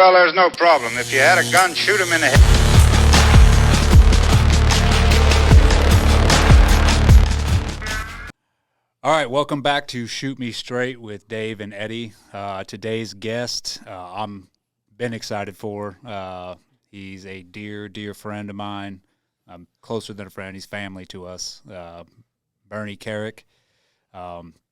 Well, there's no problem. If you had a gun, shoot him in the head. All right, welcome back to Shoot Me Straight with Dave and Eddie. Today's guest, I'm been excited for. He's a dear, dear friend of mine. Closer than a friend. He's family to us. Bernie Kerik.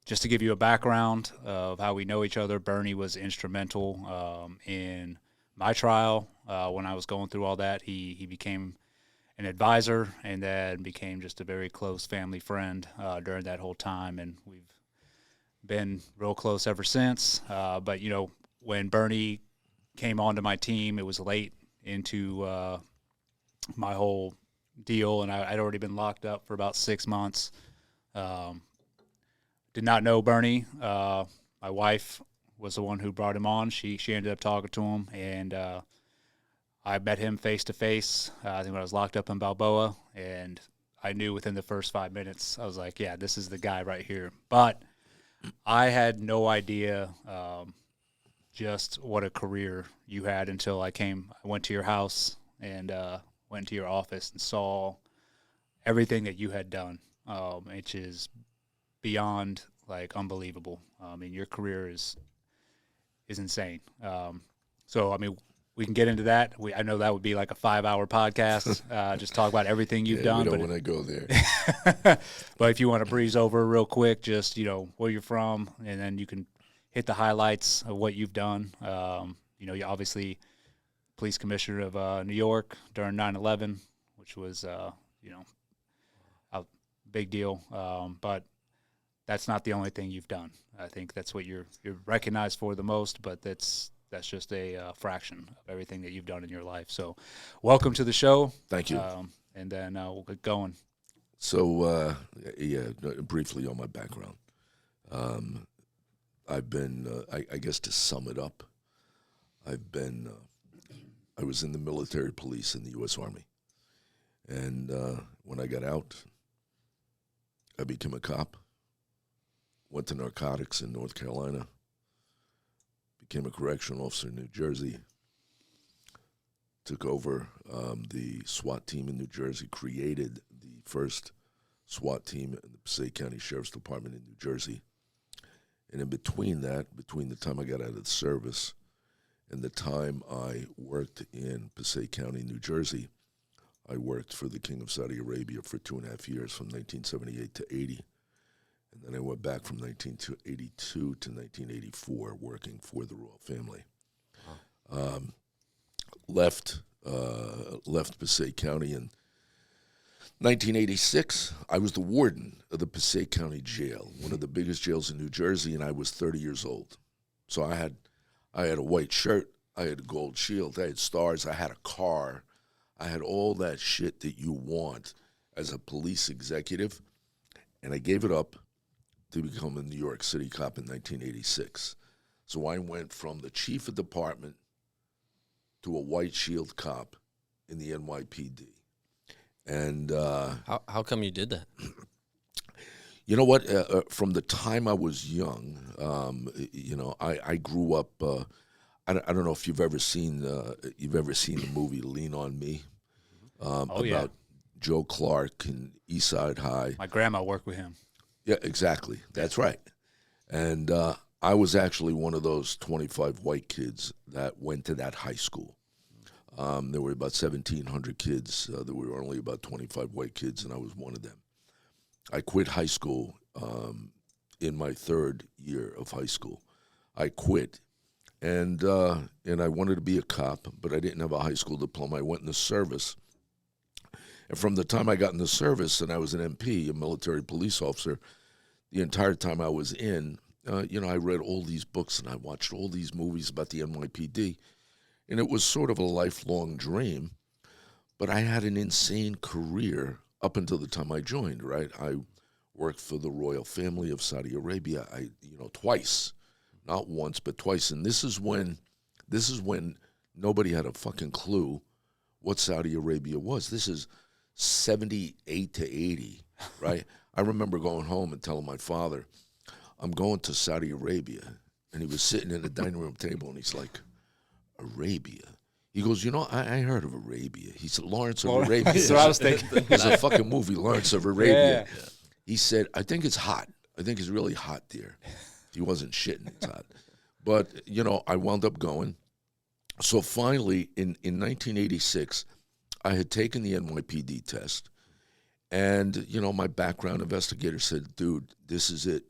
Just to give you a background of how we know each other, Bernie was instrumental in my trial when I was going through all that. He became an advisor and then became just a very close family friend during that whole time, and we've been real close ever since. But, you know, when Bernie came onto my team, it was late into my whole deal, and I'd already been locked up for about 6 months. Did not know Bernie. My wife was the one who brought him on. She ended up talking to him, and I met him face to face. I think when I was locked up in Balboa, and I knew within the first 5 minutes, I was like, yeah, this is the guy right here. But I had no idea just what a career you had until I went to your house and went to your office and saw everything that you had done, which is beyond like unbelievable. I mean, your career is insane. So I mean, we can get into that. I know that would be like a 5-hour podcast. Just talk about everything you've done. We don't want to go there. But if you want to breeze over real quick, just, you know, where you're from, and then you can hit the highlights of what you've done. You know, you're obviously police commissioner of New York during 9/11, which was, you know, a big deal. But that's not the only thing you've done. I think that's what you're recognized for the most, but that's just a fraction of everything that you've done in your life. So welcome to the show. Thank you. And then we'll get going. So, briefly on my background. I've been, I guess to sum it up, I was in the military police in the U.S. Army. And when I got out, I became a cop, went to narcotics in North Carolina, became a correctional officer in New Jersey, took over the SWAT team in New Jersey, created the first SWAT team in the Passaic County Sheriff's Department in New Jersey. And in between that, between the time I got out of the service and the time I worked in Passaic County, New Jersey, I worked for the King of Saudi Arabia for 2.5 years, from 1978 to 80. And then I went back from 1982 to 1984 working for the royal family. Wow. Left Passaic County in 1986. I was the warden of the Passaic County Jail, one of the biggest jails in New Jersey, and I was 30 years old. So I had a white shirt, I had a gold shield, I had stars, I had a car, I had all that shit that you want as a police executive, and I gave it up to become a New York City cop in 1986. So I went from the chief of department to a white shield cop in the NYPD. And how come you did that? You know what? From the time I was young, you know, I grew up. I don't know if you've ever seen the movie Lean on Me about Joe Clark and East Side High. My grandma worked with him. Yeah, exactly. That's right. And I was actually one of those 25 white kids that went to that high school. There were about 1,700 kids. There were only about 25 white kids, and I was one of them. I quit high school in my 3rd year of high school. I quit, and I wanted to be a cop, but I didn't have a high school diploma. I went in the service. And from the time I got in the service, and I was an MP, a military police officer, the entire time I was in, you know, I read all these books and I watched all these movies about the NYPD. And it was sort of a lifelong dream. But I had an insane career up until the time I joined, right? I worked for the royal family of Saudi Arabia, twice. Not once, but twice. And this is when nobody had a fucking clue what Saudi Arabia was. This is 78 to 80, right? I remember going home and telling my father, I'm going to Saudi Arabia. And he was sitting at the dining room table, and he's like, Arabia. He goes, I heard of Arabia. He said, Lawrence of Arabia. That's what I was thinking. There's a fucking movie, Lawrence of Arabia. Yeah. He said, I think it's hot. I think it's really hot there. He wasn't shitting, it's hot. But, I wound up going. So finally, in 1986, I had taken the NYPD test. And, my background investigator said, dude, this is it.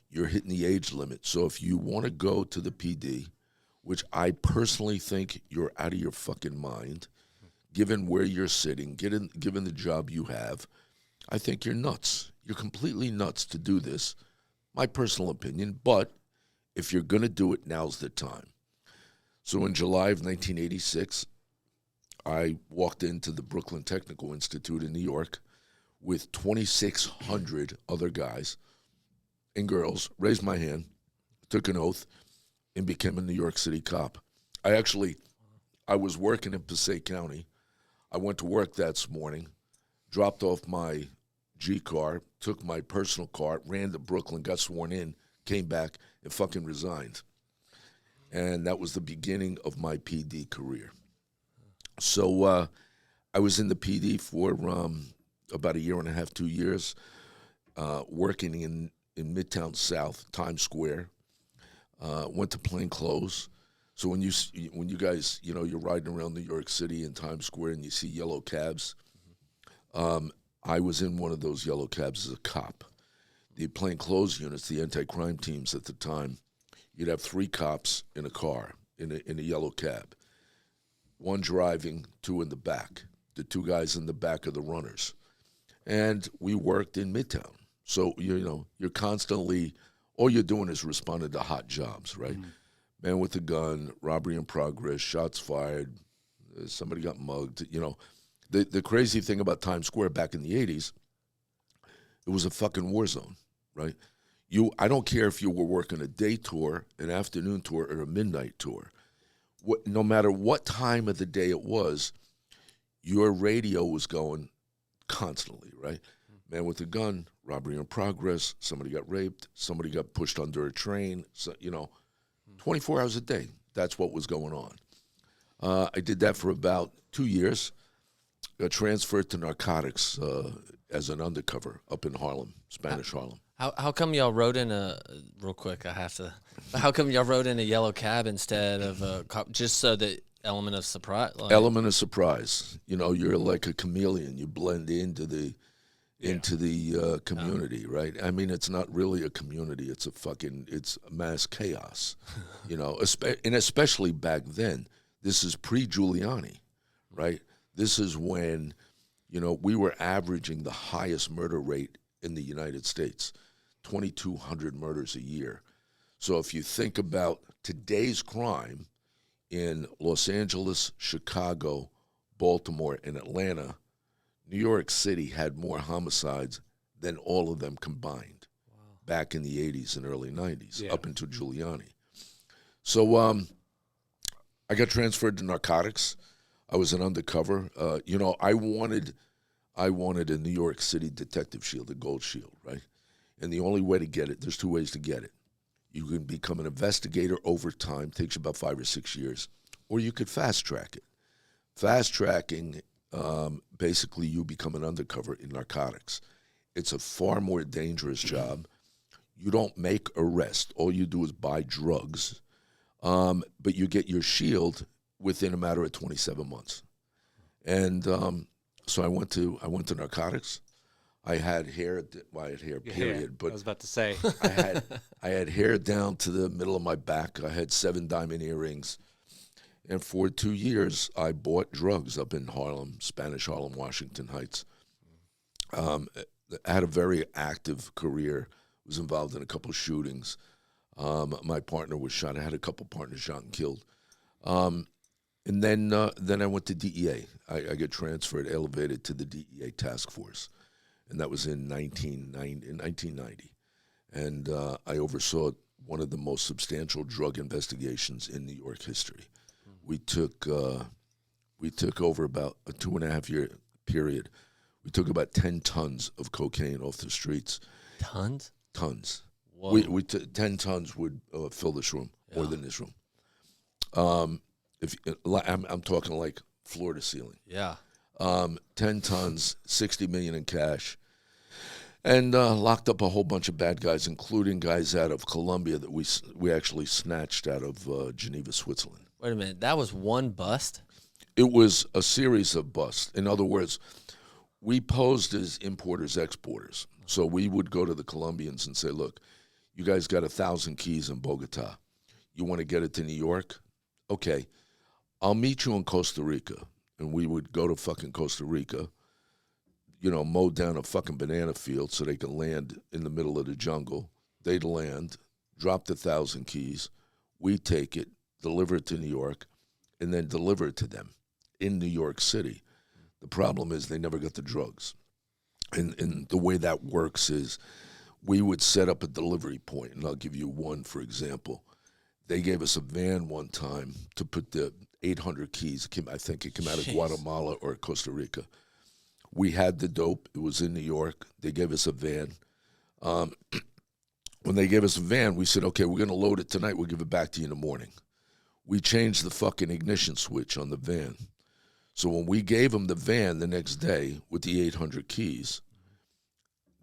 You're hitting the age limit. So if you want to go to the PD, which I personally think you're out of your fucking mind, given where you're sitting, given the job you have, I think you're nuts. You're completely nuts to do this. My personal opinion. But if you're going to do it, now's the time. So in July of 1986, I walked into the Brooklyn Technical Institute in New York with 2,600 other guys and girls, raised my hand, took an oath, and became a New York City cop. I was working in Passaic County. I went to work that morning, dropped off my G car, took my personal car, ran to Brooklyn, got sworn in, came back, and fucking resigned. And that was the beginning of my PD career. So I was in the PD for about 1.5 years, 2 years, working in Midtown South, Times Square. Went to plain clothes. So when you guys, you're riding around New York City in Times Square and you see yellow cabs, I was in one of those yellow cabs as a cop. The plain clothes units, the anti-crime teams at the time, you'd have 3 cops in a car, in a yellow cab. 1 driving, 2 in the back. The 2 guys in the back are the runners. And we worked in Midtown. So, you're constantly, all you're doing is responding to hot jobs, right? Mm-hmm. Man with a gun, robbery in progress, shots fired, somebody got mugged. The crazy thing about Times Square back in the 80s, it was a fucking war zone, right? I don't care if you were working a day tour, an afternoon tour, or a midnight tour. No matter what time of the day it was, your radio was going constantly, right? Man with a gun, robbery in progress, somebody got raped, somebody got pushed under a train, 24 hours a day. That's what was going on. I did that for about 2 years. Got transferred to narcotics as an undercover up in Harlem, Spanish Harlem. How come y'all rode in real quick, how come y'all rode in a yellow cab instead of a cop, just so that element of surprise? Element of surprise. You're like a chameleon. You blend into the community, right? I mean, it's not really a community. It's it's mass chaos, and especially back then. This is pre-Giuliani, right? This is when, we were averaging the highest murder rate in the United States, 2,200 murders a year. So if you think about today's crime in Los Angeles, Chicago, Baltimore, and Atlanta, New York City had more homicides than all of them combined back in the 80s and early 90s, up until Giuliani. So I got transferred to narcotics. I was an undercover. I wanted a New York City detective shield, a gold shield, right? And the only way to get it, there's 2 ways to get it. You can become an investigator over time, takes you about 5 or 6 years, or you could fast track it. Fast tracking, basically you become an undercover in narcotics. It's a far more dangerous job. You don't make arrest. All you do is buy drugs, but you get your shield within a matter of 27 months. And so I went to narcotics. I had hair. Well, I had hair, period. But I was about to say, I had hair down to the middle of my back. I had 7 diamond earrings, and for 2 years, I bought drugs up in Harlem, Spanish Harlem, Washington Heights. I had a very active career. Was involved in a couple of shootings. My partner was shot. I had a couple partners shot and killed. And then I went to DEA. I got transferred, elevated to the DEA Task Force. And that was in 1990. And I oversaw one of the most substantial drug investigations in New York history. We took over about a 2.5 year period. We took about 10 tons of cocaine off the streets. Tons? Tons. Whoa. 10 tons would fill this room, more than this room. If I'm talking like floor to ceiling. Yeah. 10 tons, 60 million in cash, and locked up a whole bunch of bad guys, including guys out of Colombia that we actually snatched out of Geneva, Switzerland. Wait a minute. That was one bust? It was a series of busts. In other words, we posed as importers, exporters. So we would go to the Colombians and say, look, you guys got 1,000 keys in Bogota. You want to get it to New York? Okay. I'll meet you in Costa Rica. And we would go to fucking Costa Rica, mow down a fucking banana field so they could land in the middle of the jungle. They'd land, drop the 1,000 keys. We take it, deliver it to New York, and then deliver it to them in New York City. The problem is they never got the drugs. And the way that works is we would set up a delivery point, and I'll give you one, for example. They gave us a van one time to put the 800 keys. I think it came out of Guatemala or Costa Rica. We had the dope. It was in New York. They gave us a van. When they gave us a van, we said, okay, we're going to load it tonight. We'll give it back to you in the morning. We changed the fucking ignition switch on the van. So when we gave them the van the next day with the 800 keys,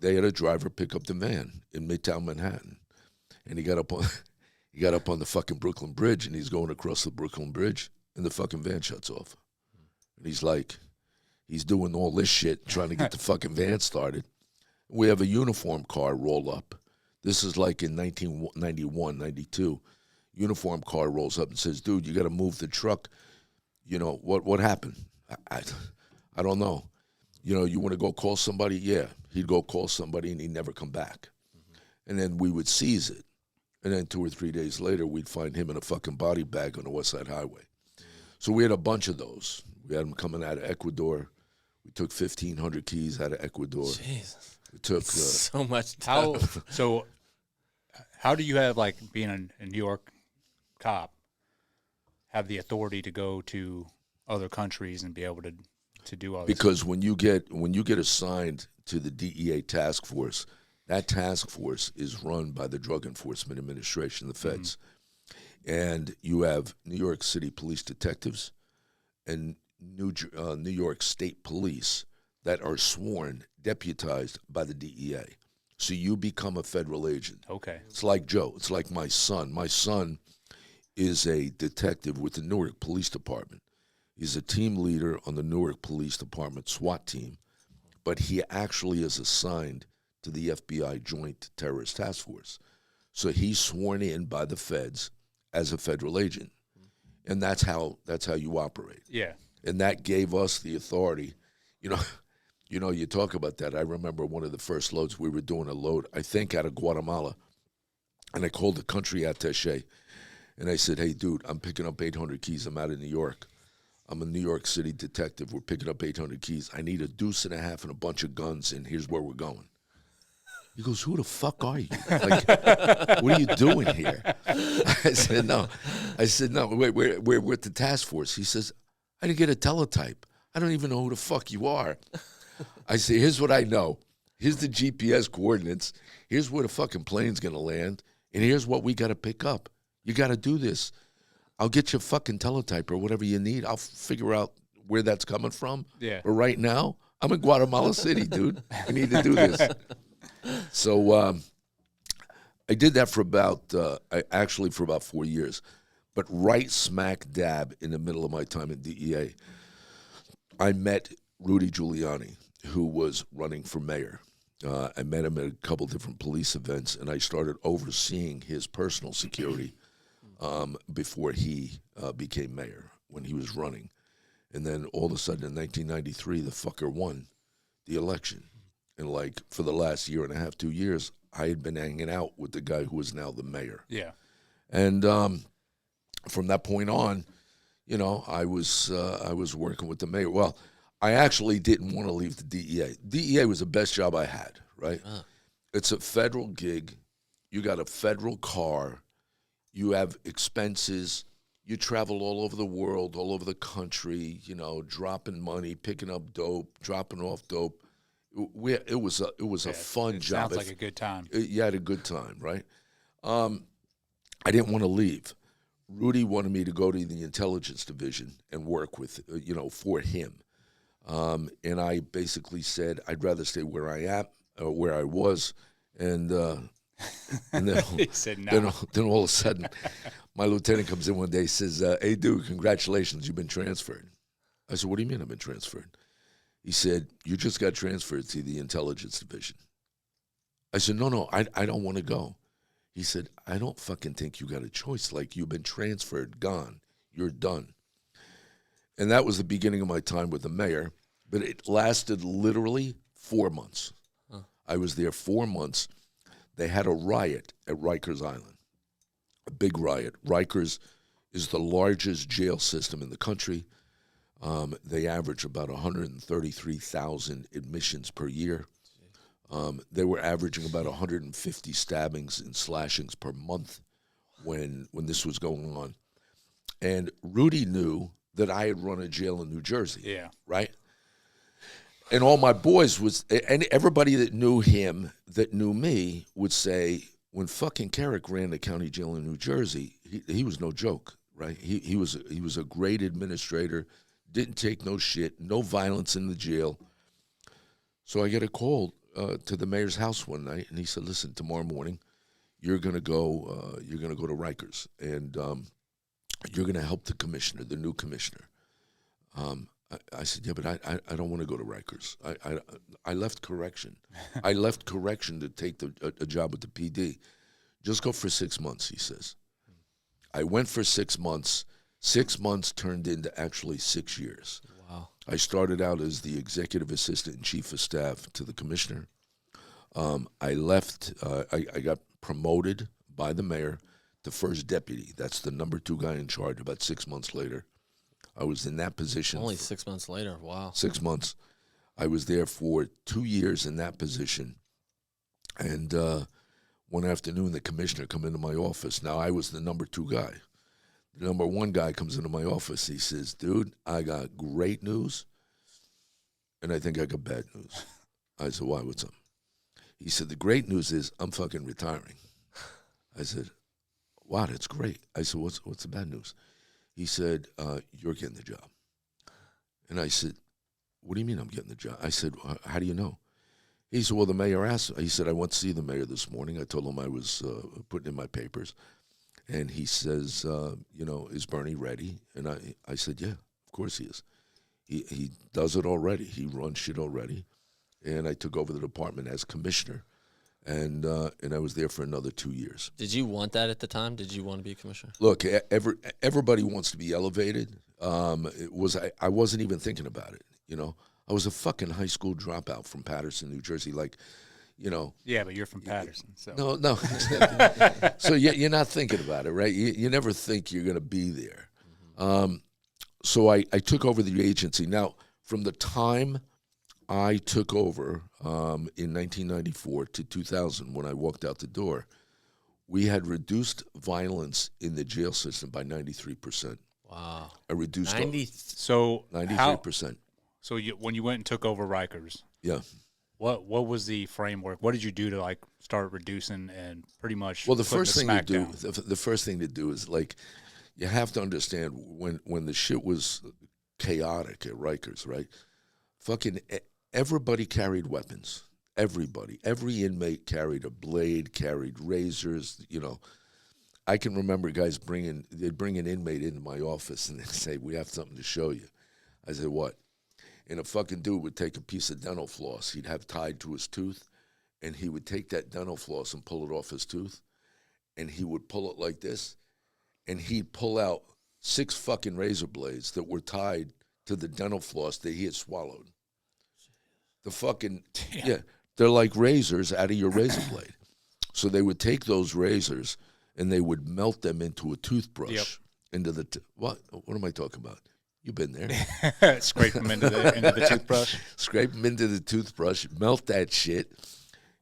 they had a driver pick up the van in Midtown Manhattan. And he got up on the fucking Brooklyn Bridge, and he's going across the Brooklyn Bridge, and the fucking van shuts off. And he's doing all this shit, trying to get the fucking van started. We have a uniform car roll up. This is like in 1991, 92. Uniform car rolls up and says, dude, you got to move the truck. What happened? I don't know. You want to go call somebody? Yeah. He'd go call somebody, and he'd never come back. Mm-hmm. And then we would seize it. And then 2 or 3 days later, we'd find him in a fucking body bag on the West Side Highway. So we had a bunch of those. We had them coming out of Ecuador. We took 1,500 keys out of Ecuador. Jesus. We took so much time. How do you have, like, being a New York cop, have the authority to go to other countries and be able to do all this? Because when you get assigned to the DEA Task Force, that task force is run by the Drug Enforcement Administration, the feds. Mm-hmm. And you have New York City police detectives and New York State Police that are sworn, deputized by the DEA. So you become a federal agent. Okay. It's like Joe. It's like my son. My son is a detective with the Newark Police Department. He's a team leader on the Newark Police Department SWAT team, but he actually is assigned to the FBI Joint Terrorist Task Force. So he's sworn in by the feds as a federal agent. And that's how you operate. Yeah. And that gave us the authority. You talk about that. I remember one of the first loads, we were doing a load, I think out of Guatemala. And I called the country attaché. And I said, hey, dude, I'm picking up 800 keys. I'm out of New York. I'm a New York City detective. We're picking up 800 keys. I need a deuce and a half and a bunch of guns, and here's where we're going. He goes, who the fuck are you? Like, what are you doing here? I said, no. We're at the task force. He says, I didn't get a teletype. I don't even know who the fuck you are. I say, here's what I know. Here's the GPS coordinates. Here's where the fucking plane's going to land. And here's what we got to pick up. You got to do this. I'll get you a fucking teletype or whatever you need. I'll figure out where that's coming from. Yeah. But right now, I'm in Guatemala City, dude. We need to do this. So I did that for about 4 years. But right smack dab in the middle of my time at DEA, I met Rudy Giuliani, who was running for mayor. I met him at a couple different police events, and I started overseeing his personal security before he became mayor, when he was running. And then all of a sudden in 1993, the fucker won the election. And like for the last year and a half, 2 years, I had been hanging out with the guy who is now the mayor. Yeah. And from that point on, I was working with the mayor. Well, I actually didn't want to leave the DEA. DEA was the best job I had, right? It's a federal gig. You got a federal car. You have expenses. You travel all over the world, all over the country, dropping money, picking up dope, dropping off dope. It was a fun job. Sounds like a good time. You had a good time, right? I didn't want to leave. Rudy wanted me to go to the intelligence division and work with, for him. And I basically said, I'd rather stay where I am, where I was. And then, He said no. then all of a sudden, my lieutenant comes in one day, says, hey, dude, congratulations, you've been transferred. I said, what do you mean I've been transferred? He said, you just got transferred to the intelligence division. I said, no, I don't want to go. He said, I don't fucking think you got a choice. Like, you've been transferred, gone, you're done. And that was the beginning of my time with the mayor, but it lasted literally 4 months. Huh. I was there 4 months. They had a riot at Rikers Island, a big riot. Rikers is the largest jail system in the country. They average about 133,000 admissions per year. They were averaging about 150 stabbings and slashings per month when this was going on. And Rudy knew that I had run a jail in New Jersey. Yeah. Right? And all my boys and everybody that knew him, that knew me, would say, when fucking Kerik ran the county jail in New Jersey, he was no joke, right? He was a great administrator, didn't take no shit, no violence in the jail. So I get a call to the mayor's house one night, and he said, listen, tomorrow morning, you're gonna go to Rikers, and you're gonna help the commissioner, the new commissioner. I said, yeah, but I don't want to go to Rikers. I left correction. I left correction to take a job with the PD. Just go for 6 months, he says. I went for 6 months. 6 months turned into actually 6 years. Wow. I started out as the executive assistant and chief of staff to the commissioner. I left. I got promoted by the mayor to first deputy. That's the number 2 guy in charge. About 6 months later, I was in that position. Only 6 months later. Wow. 6 months. I was there for 2 years in that position. And one afternoon, the commissioner come into my office. Now, I was the number 2 guy. The number 1 guy comes into my office. He says, dude, I got great news, and I think I got bad news. I said, why? What's up? He said, the great news is I'm fucking retiring. I said, wow, that's great. I said, what's the bad news? He said, you're getting the job. And I said, what do you mean I'm getting the job? I said, how do you know? He said, well, the mayor asked. He said, I went to see the mayor this morning. I told him I was putting in my papers. And he says, is Bernie ready? And I said, yeah, of course he is. He does it already. He runs shit already. And I took over the department as commissioner. And I was there for another 2 years. Did you want that at the time? Did you want to be a commissioner? Look, everybody wants to be elevated. I wasn't even thinking about it, I was a fucking high school dropout from Paterson, New Jersey, Yeah, but you're from Paterson, so. No. So you're not thinking about it, right? You never think you're going to be there. Mm-hmm. So I took over the agency. Now, from the time I took over in 1994 to 2000, when I walked out the door, we had reduced violence in the jail system by 93%. Wow. I reduced 93%. So when you went and took over Rikers, yeah. What was the framework? What did you do to start reducing and pretty much? Well, the first thing to do, down? the first thing to do is you have to understand when the shit was chaotic at Rikers, right? Fucking everybody carried weapons. Everybody, every inmate carried a blade, carried razors. I can remember guys they'd bring an inmate into my office and they'd say, "We have something to show you." I said, "What?" And a fucking dude would take a piece of dental floss he'd have tied to his tooth, and he would take that dental floss and pull it off his tooth, and he would pull it like this, and he'd pull out 6 fucking razor blades that were tied to the dental floss that he had swallowed. The fucking, yeah, they're like razors out of your razor blade. So they would take those razors, and they would melt them into a toothbrush. Yep. What am I talking about? You've been there. Scrape them into the toothbrush. Scrape them into the toothbrush, melt that shit,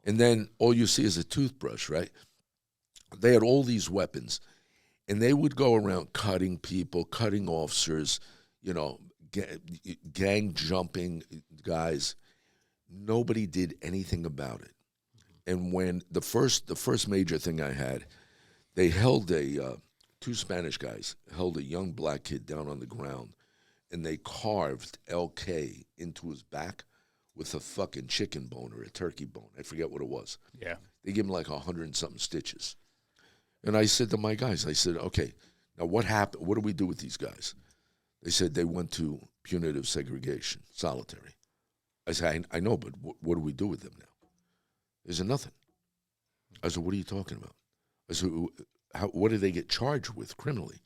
and then all you see is a toothbrush, right? They had all these weapons, and they would go around cutting people, cutting officers, gang jumping guys. Nobody did anything about it. And when the first major thing I had, they held a two Spanish guys held a young black kid down on the ground, and they carved LK into his back with a fucking chicken bone or a turkey bone. I forget what it was. Yeah. They gave him like 100-something stitches. And I said to my guys, I said, okay, now what happened? What do we do with these guys? They said they went to punitive segregation, solitary. I said, I know, but what do we do with them now? They said, nothing. I said, what are you talking about? I said, what do they get charged with criminally?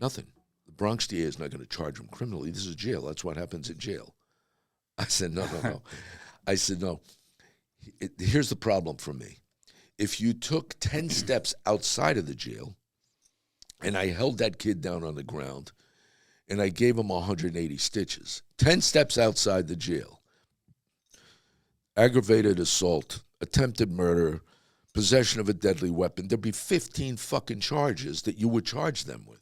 Nothing. The Bronx DA is not going to charge them criminally. This is jail. That's what happens in jail. I said, no. I said, no. Here's the problem for me. If you took 10 steps outside of the jail, and I held that kid down on the ground, and I gave him 180 stitches, 10 steps outside the jail, aggravated assault, attempted murder, possession of a deadly weapon, there'd be 15 fucking charges that you would charge them with.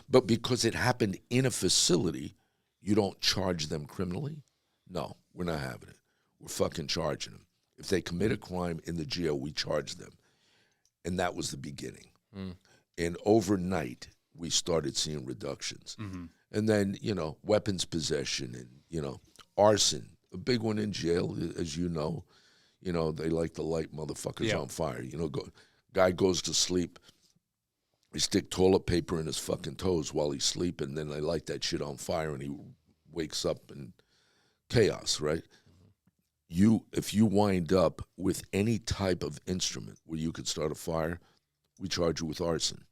But because it happened in a facility, you don't charge them criminally? No, we're not having it. We're fucking charging them. If they commit a crime in the jail, we charge them. And that was the beginning. And overnight, we started seeing reductions. And then, weapons possession and, arson, a big one in jail, as you know. They like to light motherfuckers on fire. Guy goes to sleep. They stick toilet paper in his fucking toes while he's sleeping, then they light that shit on fire, and he wakes up in chaos, right? If you wind up with any type of instrument where you could start a fire, we charge you with arson.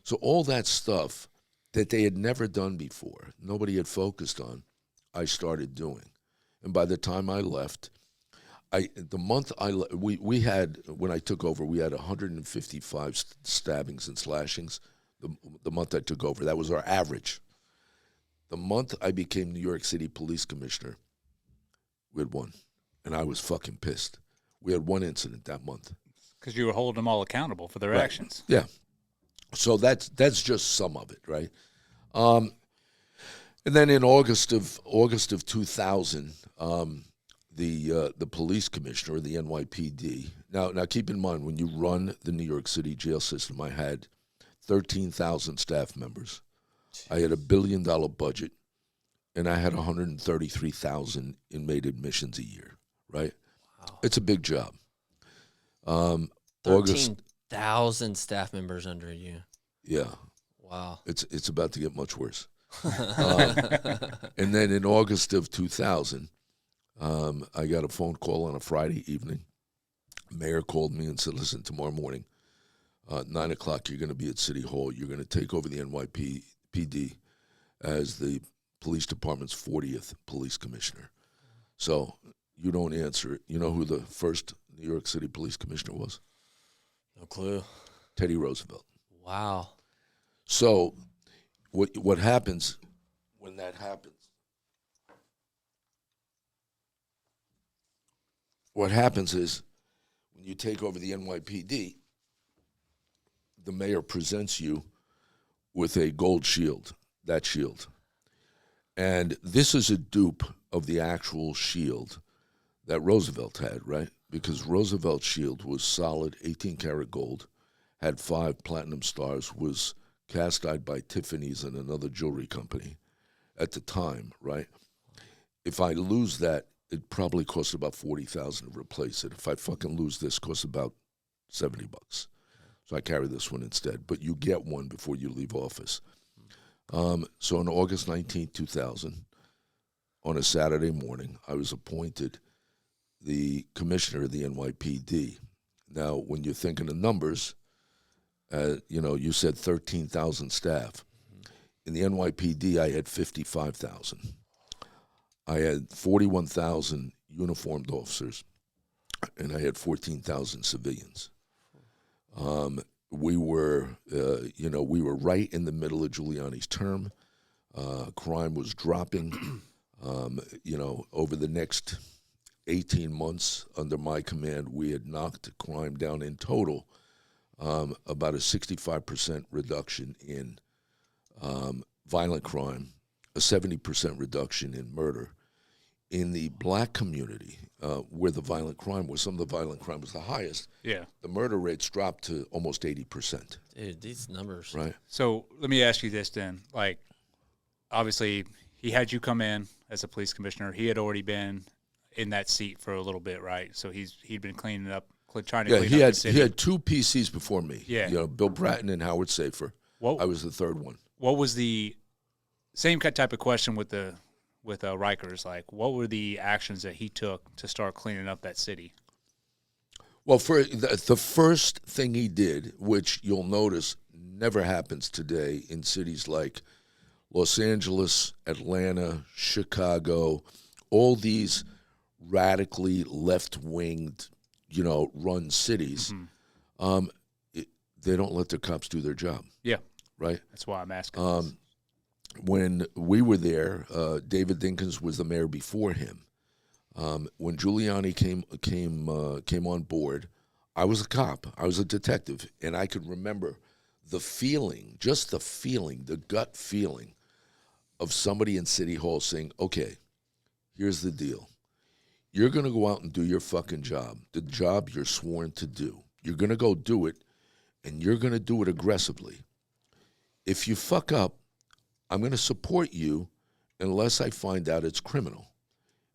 So all that stuff that they had never done before, nobody had focused on, I started doing. And by the time I left, we had, when I took over, we had 155 stabbings and slashings the month I took over. That was our average. The month I became New York City Police Commissioner, we had one. And I was fucking pissed. We had one incident that month. Because you were holding them all accountable for their actions. Yeah. So that's just some of it, right? And then in August of 2000, the police commissioner of the NYPD. Now keep in mind, when you run the New York City jail system, I had 13,000 staff members. I had $1 billion budget, and I had 133,000 inmate admissions a year, right? Wow. It's a big job. 13,000 staff members under you. Yeah. Wow. It's about to get much worse. And then in August of 2000, I got a phone call on a Friday evening. Mayor called me and said, listen, tomorrow morning, 9 o'clock, you're going to be at City Hall. You're going to take over the NYPD as the police department's 40th police commissioner. So you don't answer it. You know who the first New York City police commissioner was? No clue. Teddy Roosevelt. Wow. So what happens when that happens? What happens is when you take over the NYPD, the mayor presents you with a gold shield, that shield. And this is a dupe of the actual shield that Roosevelt had, right? Because Roosevelt's shield was solid 18-karat gold, had 5 platinum stars, was cast-eyed by Tiffany's and another jewelry company at the time, right? If I lose that, it probably costs about $40,000 to replace it. If I fucking lose this, it costs about $70. So I carry this one instead. But you get one before you leave office. So on August 19, 2000, on a Saturday morning, I was appointed the commissioner of the NYPD. Now, when you're thinking of numbers, you said 13,000 staff. In the NYPD, I had 55,000. I had 41,000 uniformed officers, and I had 14,000 civilians. We were right in the middle of Giuliani's term. Crime was dropping. Over the next 18 months under my command, we had knocked crime down in total about a 65% reduction in violent crime, a 70% reduction in murder. in the black community, where the violent crime was, some of the violent crime was the highest, Yeah. the murder rates dropped to almost 80%. Dude, these numbers. Right. So let me ask you this then. Like, obviously, he had you come in as a police commissioner. He had already been in that seat for a little bit, right? So he'd been cleaning up, trying to clean up the city. He had two PCs before me. Yeah. Bill Bratton and Howard Safer. I was the third one. What was the same type of question with Rikers? Like, what were the actions that he took to start cleaning up that city? Well, for the first thing he did, which you'll notice never happens today in cities like Los Angeles, Atlanta, Chicago, all these radically left-winged, run cities, they don't let their cops do their job. Yeah. Right? That's why I'm asking. When we were there, David Dinkins was the mayor before him. When Giuliani came on board, I was a cop. I was a detective, and I could remember the feeling, the gut feeling of somebody in City Hall saying, okay, here's the deal. You're going to go out and do your fucking job, the job you're sworn to do. You're going to go do it, and you're going to do it aggressively. If you fuck up, I'm going to support you unless I find out it's criminal.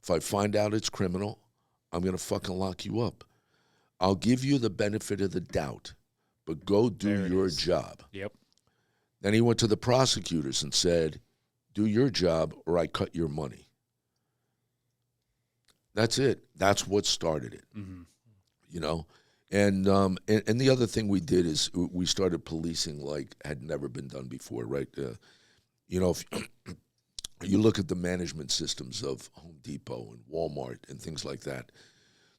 If I find out it's criminal, I'm going to fucking lock you up. I'll give you the benefit of the doubt, but go do your job. Yep. Then he went to the prosecutors and said, do your job or I cut your money. That's it. That's what started it. Mm-hmm. And the other thing we did is we started policing like had never been done before, right? If you look at the management systems of Home Depot and Walmart and things like that,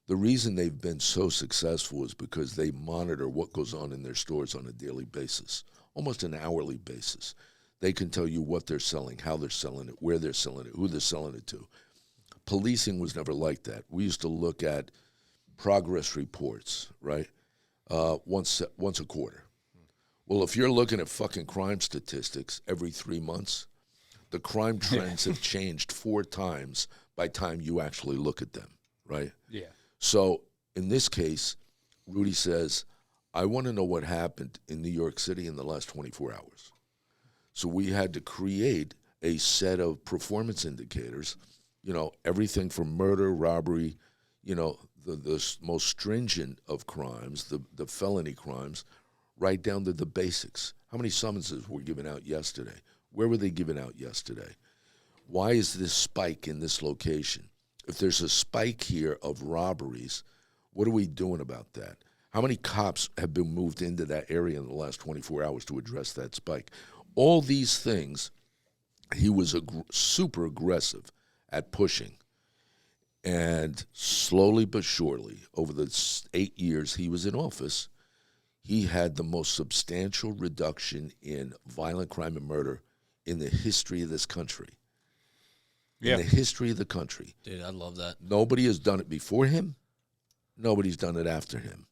the reason they've been so successful is because they monitor what goes on in their stores on a daily basis, almost an hourly basis. They can tell you what they're selling, how they're selling it, where they're selling it, who they're selling it to. Policing was never like that. We used to look at progress reports, right, once a quarter. Well, if you're looking at fucking crime statistics every 3 months, the crime trends have changed 4 times by the time you actually look at them, right? Yeah. So in this case, Rudy says, I want to know what happened in New York City in the last 24 hours. So we had to create a set of performance indicators, everything from murder, robbery, the most stringent of crimes, the felony crimes, right down to the basics. How many summonses were given out yesterday? Where were they given out yesterday? Why is this spike in this location? If there's a spike here of robberies, what are we doing about that? How many cops have been moved into that area in the last 24 hours to address that spike? All these things, he was super aggressive at pushing. And slowly but surely, over the 8 years he was in office, he had the most substantial reduction in violent crime and murder in the history of this country. Yeah. In the history of the country. Dude, I love that. Nobody has done it before him. Nobody's done it after him.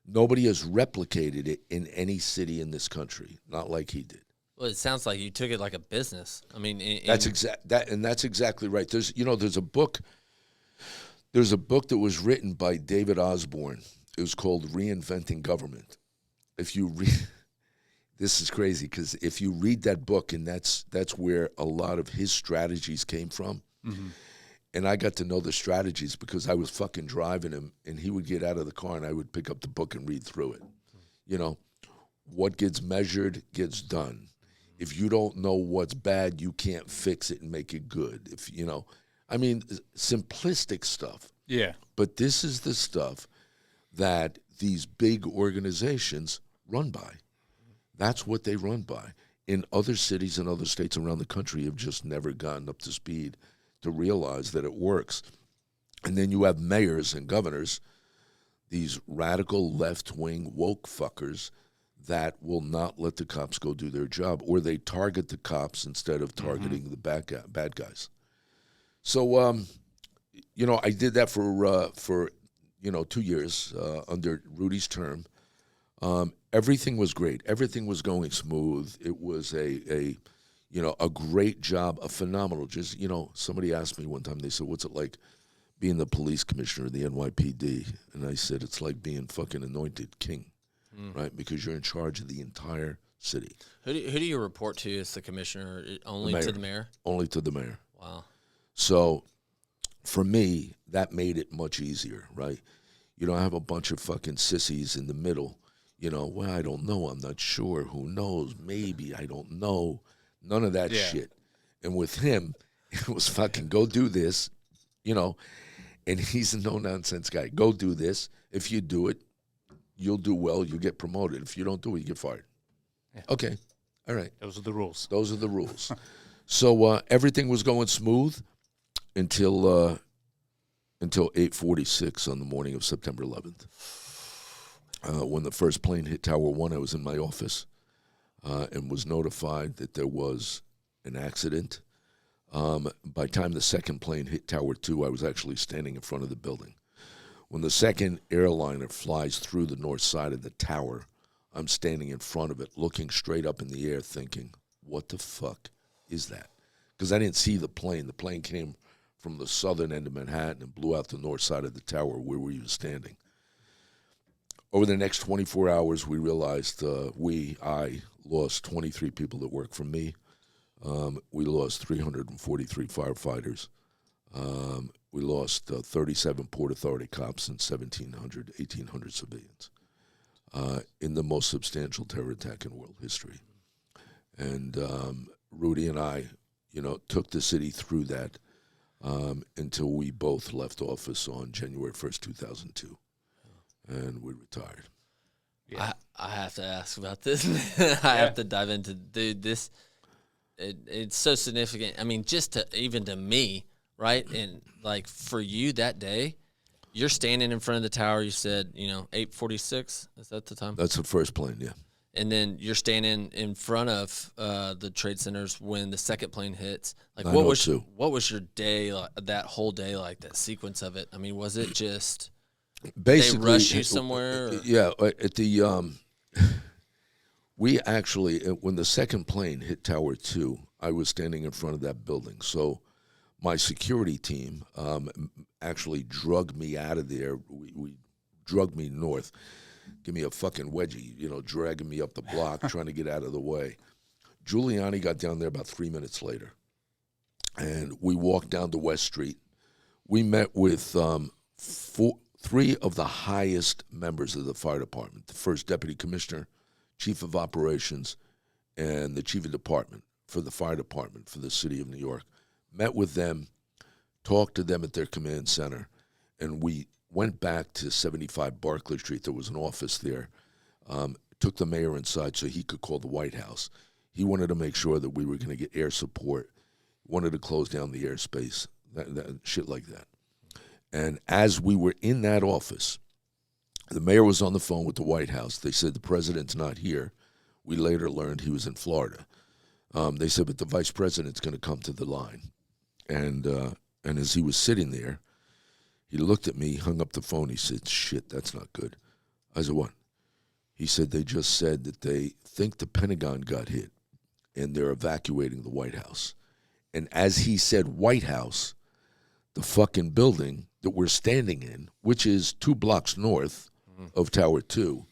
Nobody has replicated it in any city in this country, not like he did. Well, it sounds like you took it like a business. I mean, That's exactly right. There's a book. There's a book that was written by David Osborne. It was called Reinventing Government. If you read, this is crazy because if you read that book, and that's where a lot of his strategies came from. Mm-hmm. And I got to know the strategies because I was fucking driving him, and he would get out of the car, and I would pick up the book and read through it. What gets measured gets done. If you don't know what's bad, you can't fix it and make it good. Simplistic stuff. Yeah. But this is the stuff that these big organizations run by. That's what they run by. In other cities and other states around the country have just never gotten up to speed to realize that it works. And then you have mayors and governors, these radical left-wing woke fuckers that will not let the cops go do their job, or they target the cops instead of targeting the bad guys. So, I did that for 2 years under Rudy's term. Everything was great. Everything was going smooth. It was a great job, a phenomenal. Just somebody asked me one time. They said, "What's it like being the police commissioner of the NYPD?" And I said, "It's like being fucking anointed king, right? Because you're in charge of the entire city." Who do you report to as the commissioner? Only to the mayor? Only to the mayor. Wow. So, for me, that made it much easier, right? I have a bunch of fucking sissies in the middle. Well, I don't know. I'm not sure. Who knows? Maybe. I don't know. None of that shit. And with him, it was fucking go do this, and he's a no-nonsense guy. Go do this. If you do it, you'll do well. You'll get promoted. If you don't do it, you get fired. Yeah. Okay. All right. Those are the rules. Those are the rules. So everything was going smooth until 8:46 on the morning of September 11th. When the first plane hit Tower 1, I was in my office and was notified that there was an accident. By the time the second plane hit Tower 2, I was actually standing in front of the building. When the second airliner flies through the north side of the tower, I'm standing in front of it, looking straight up in the air, thinking, what the fuck is that? Because I didn't see the plane. The plane came from the southern end of Manhattan and blew out the north side of the tower where we were standing. Over the next 24 hours, we realized I lost 23 people that work for me. We lost 343 firefighters. We lost 37 Port Authority cops and 1,800 civilians in the most substantial terror attack in world history. And Rudy and I, took the city through that until we both left office on January 1st, 2002. And we retired. Yeah. I have to ask about this. I have to dive into this. It's so significant. I mean, even to me, right? And like for you that day, you're standing in front of the tower. You said, 8:46. Is that the time? That's the first plane, yeah. And then you're standing in front of the trade centers when the second plane hits. Like, what was your day, that whole day like? That sequence of it. I mean, was it just basically they rush you somewhere? Or? Yeah, at the we actually, when the second plane hit Tower 2, I was standing in front of that building. So my security team actually drugged me out of there. We drugged me north. Give me a fucking wedgie, dragging me up the block, trying to get out of the way. Giuliani got down there about 3 minutes later. And we walked down to West Street. We met with three of the highest members of the fire department, the first deputy commissioner, chief of operations, and the chief of department for the fire department for the city of New York. Met with them, talked to them at their command center, and we went back to 75 Barclay Street. There was an office there. Took the mayor inside so he could call the White House. He wanted to make sure that we were going to get air support. Wanted to close down the airspace, shit like that. And as we were in that office, the mayor was on the phone with the White House. They said the president's not here. We later learned he was in Florida. They said, but the vice president's going to come to the line. And as he was sitting there, he looked at me, hung up the phone. He said, shit, that's not good. I said, what? He said, they just said that they think the Pentagon got hit and they're evacuating the White House. And as he said White House, the fucking building that we're standing in, which is 2 blocks north of Tower 2,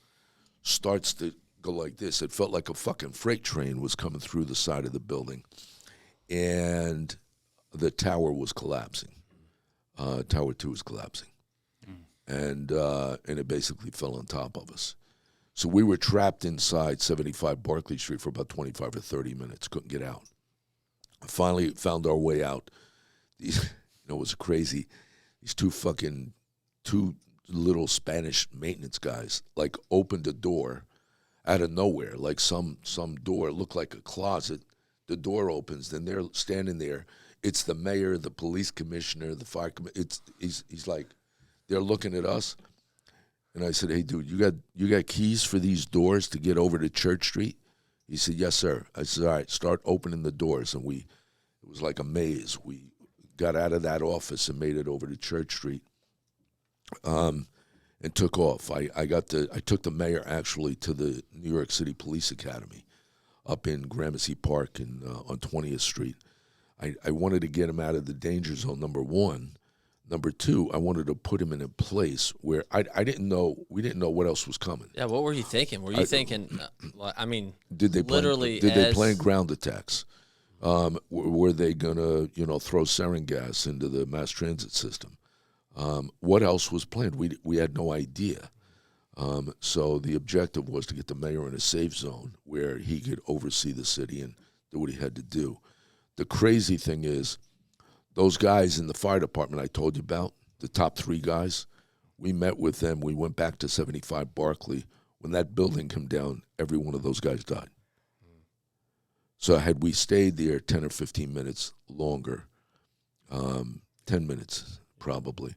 starts to go like this. It felt like a fucking freight train was coming through the side of the building. And the tower was collapsing. Tower 2 was collapsing. And it basically fell on top of us. So we were trapped inside 75 Barclay Street for about 25 or 30 minutes. Couldn't get out. Finally found our way out. It was crazy. These two little Spanish maintenance guys, like, opened a door out of nowhere, like some door looked like a closet. The door opens, then they're standing there. It's the mayor, the police commissioner, the fire commissioner. He's like, they're looking at us. And I said, hey, dude, you got keys for these doors to get over to Church Street? He said, yes, sir. I said, all right, start opening the doors. And it was like a maze. We got out of that office and made it over to Church Street and took off. I took the mayor actually to the New York City Police Academy. up in Gramercy Park on 20th Street. I wanted to get him out of the danger zone, number one. Number two, I wanted to put him in a place where we didn't know what else was coming. Yeah, what were you thinking? Were you thinking, I mean, did they plan ground attacks? Were they going to, throw sarin gas into the mass transit system? What else was planned? We had no idea. So the objective was to get the mayor in a safe zone where he could oversee the city and do what he had to do. The crazy thing is, those guys in the fire department I told you about, the top 3 guys, we met with them. We went back to 75 Barclay. When that building came down, every one of those guys died. So had we stayed there 10 or 15 minutes longer, 10 minutes probably,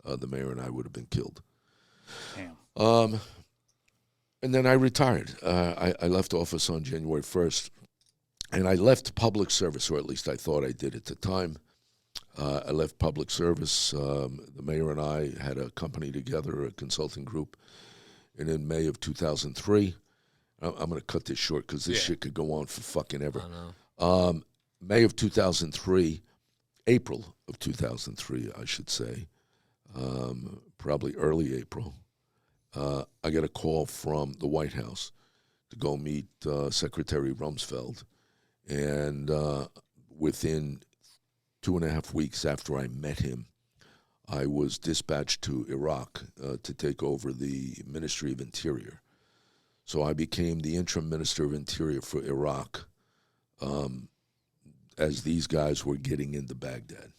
the mayor and I would have been killed. Damn. And then I retired. I left office on January 1st, and I left public service, or at least I thought I did at the time. I left public service. The mayor and I had a company together, a consulting group, and in May of 2003, I'm going to cut this short because this shit could go on for fucking ever. May of 2003, April of 2003, I should say, probably early April, I got a call from the White House to go meet Secretary Rumsfeld. And within 2.5 weeks after I met him, I was dispatched to Iraq to take over the Ministry of Interior. So I became the interim Minister of Interior for Iraq as these guys were getting into Baghdad.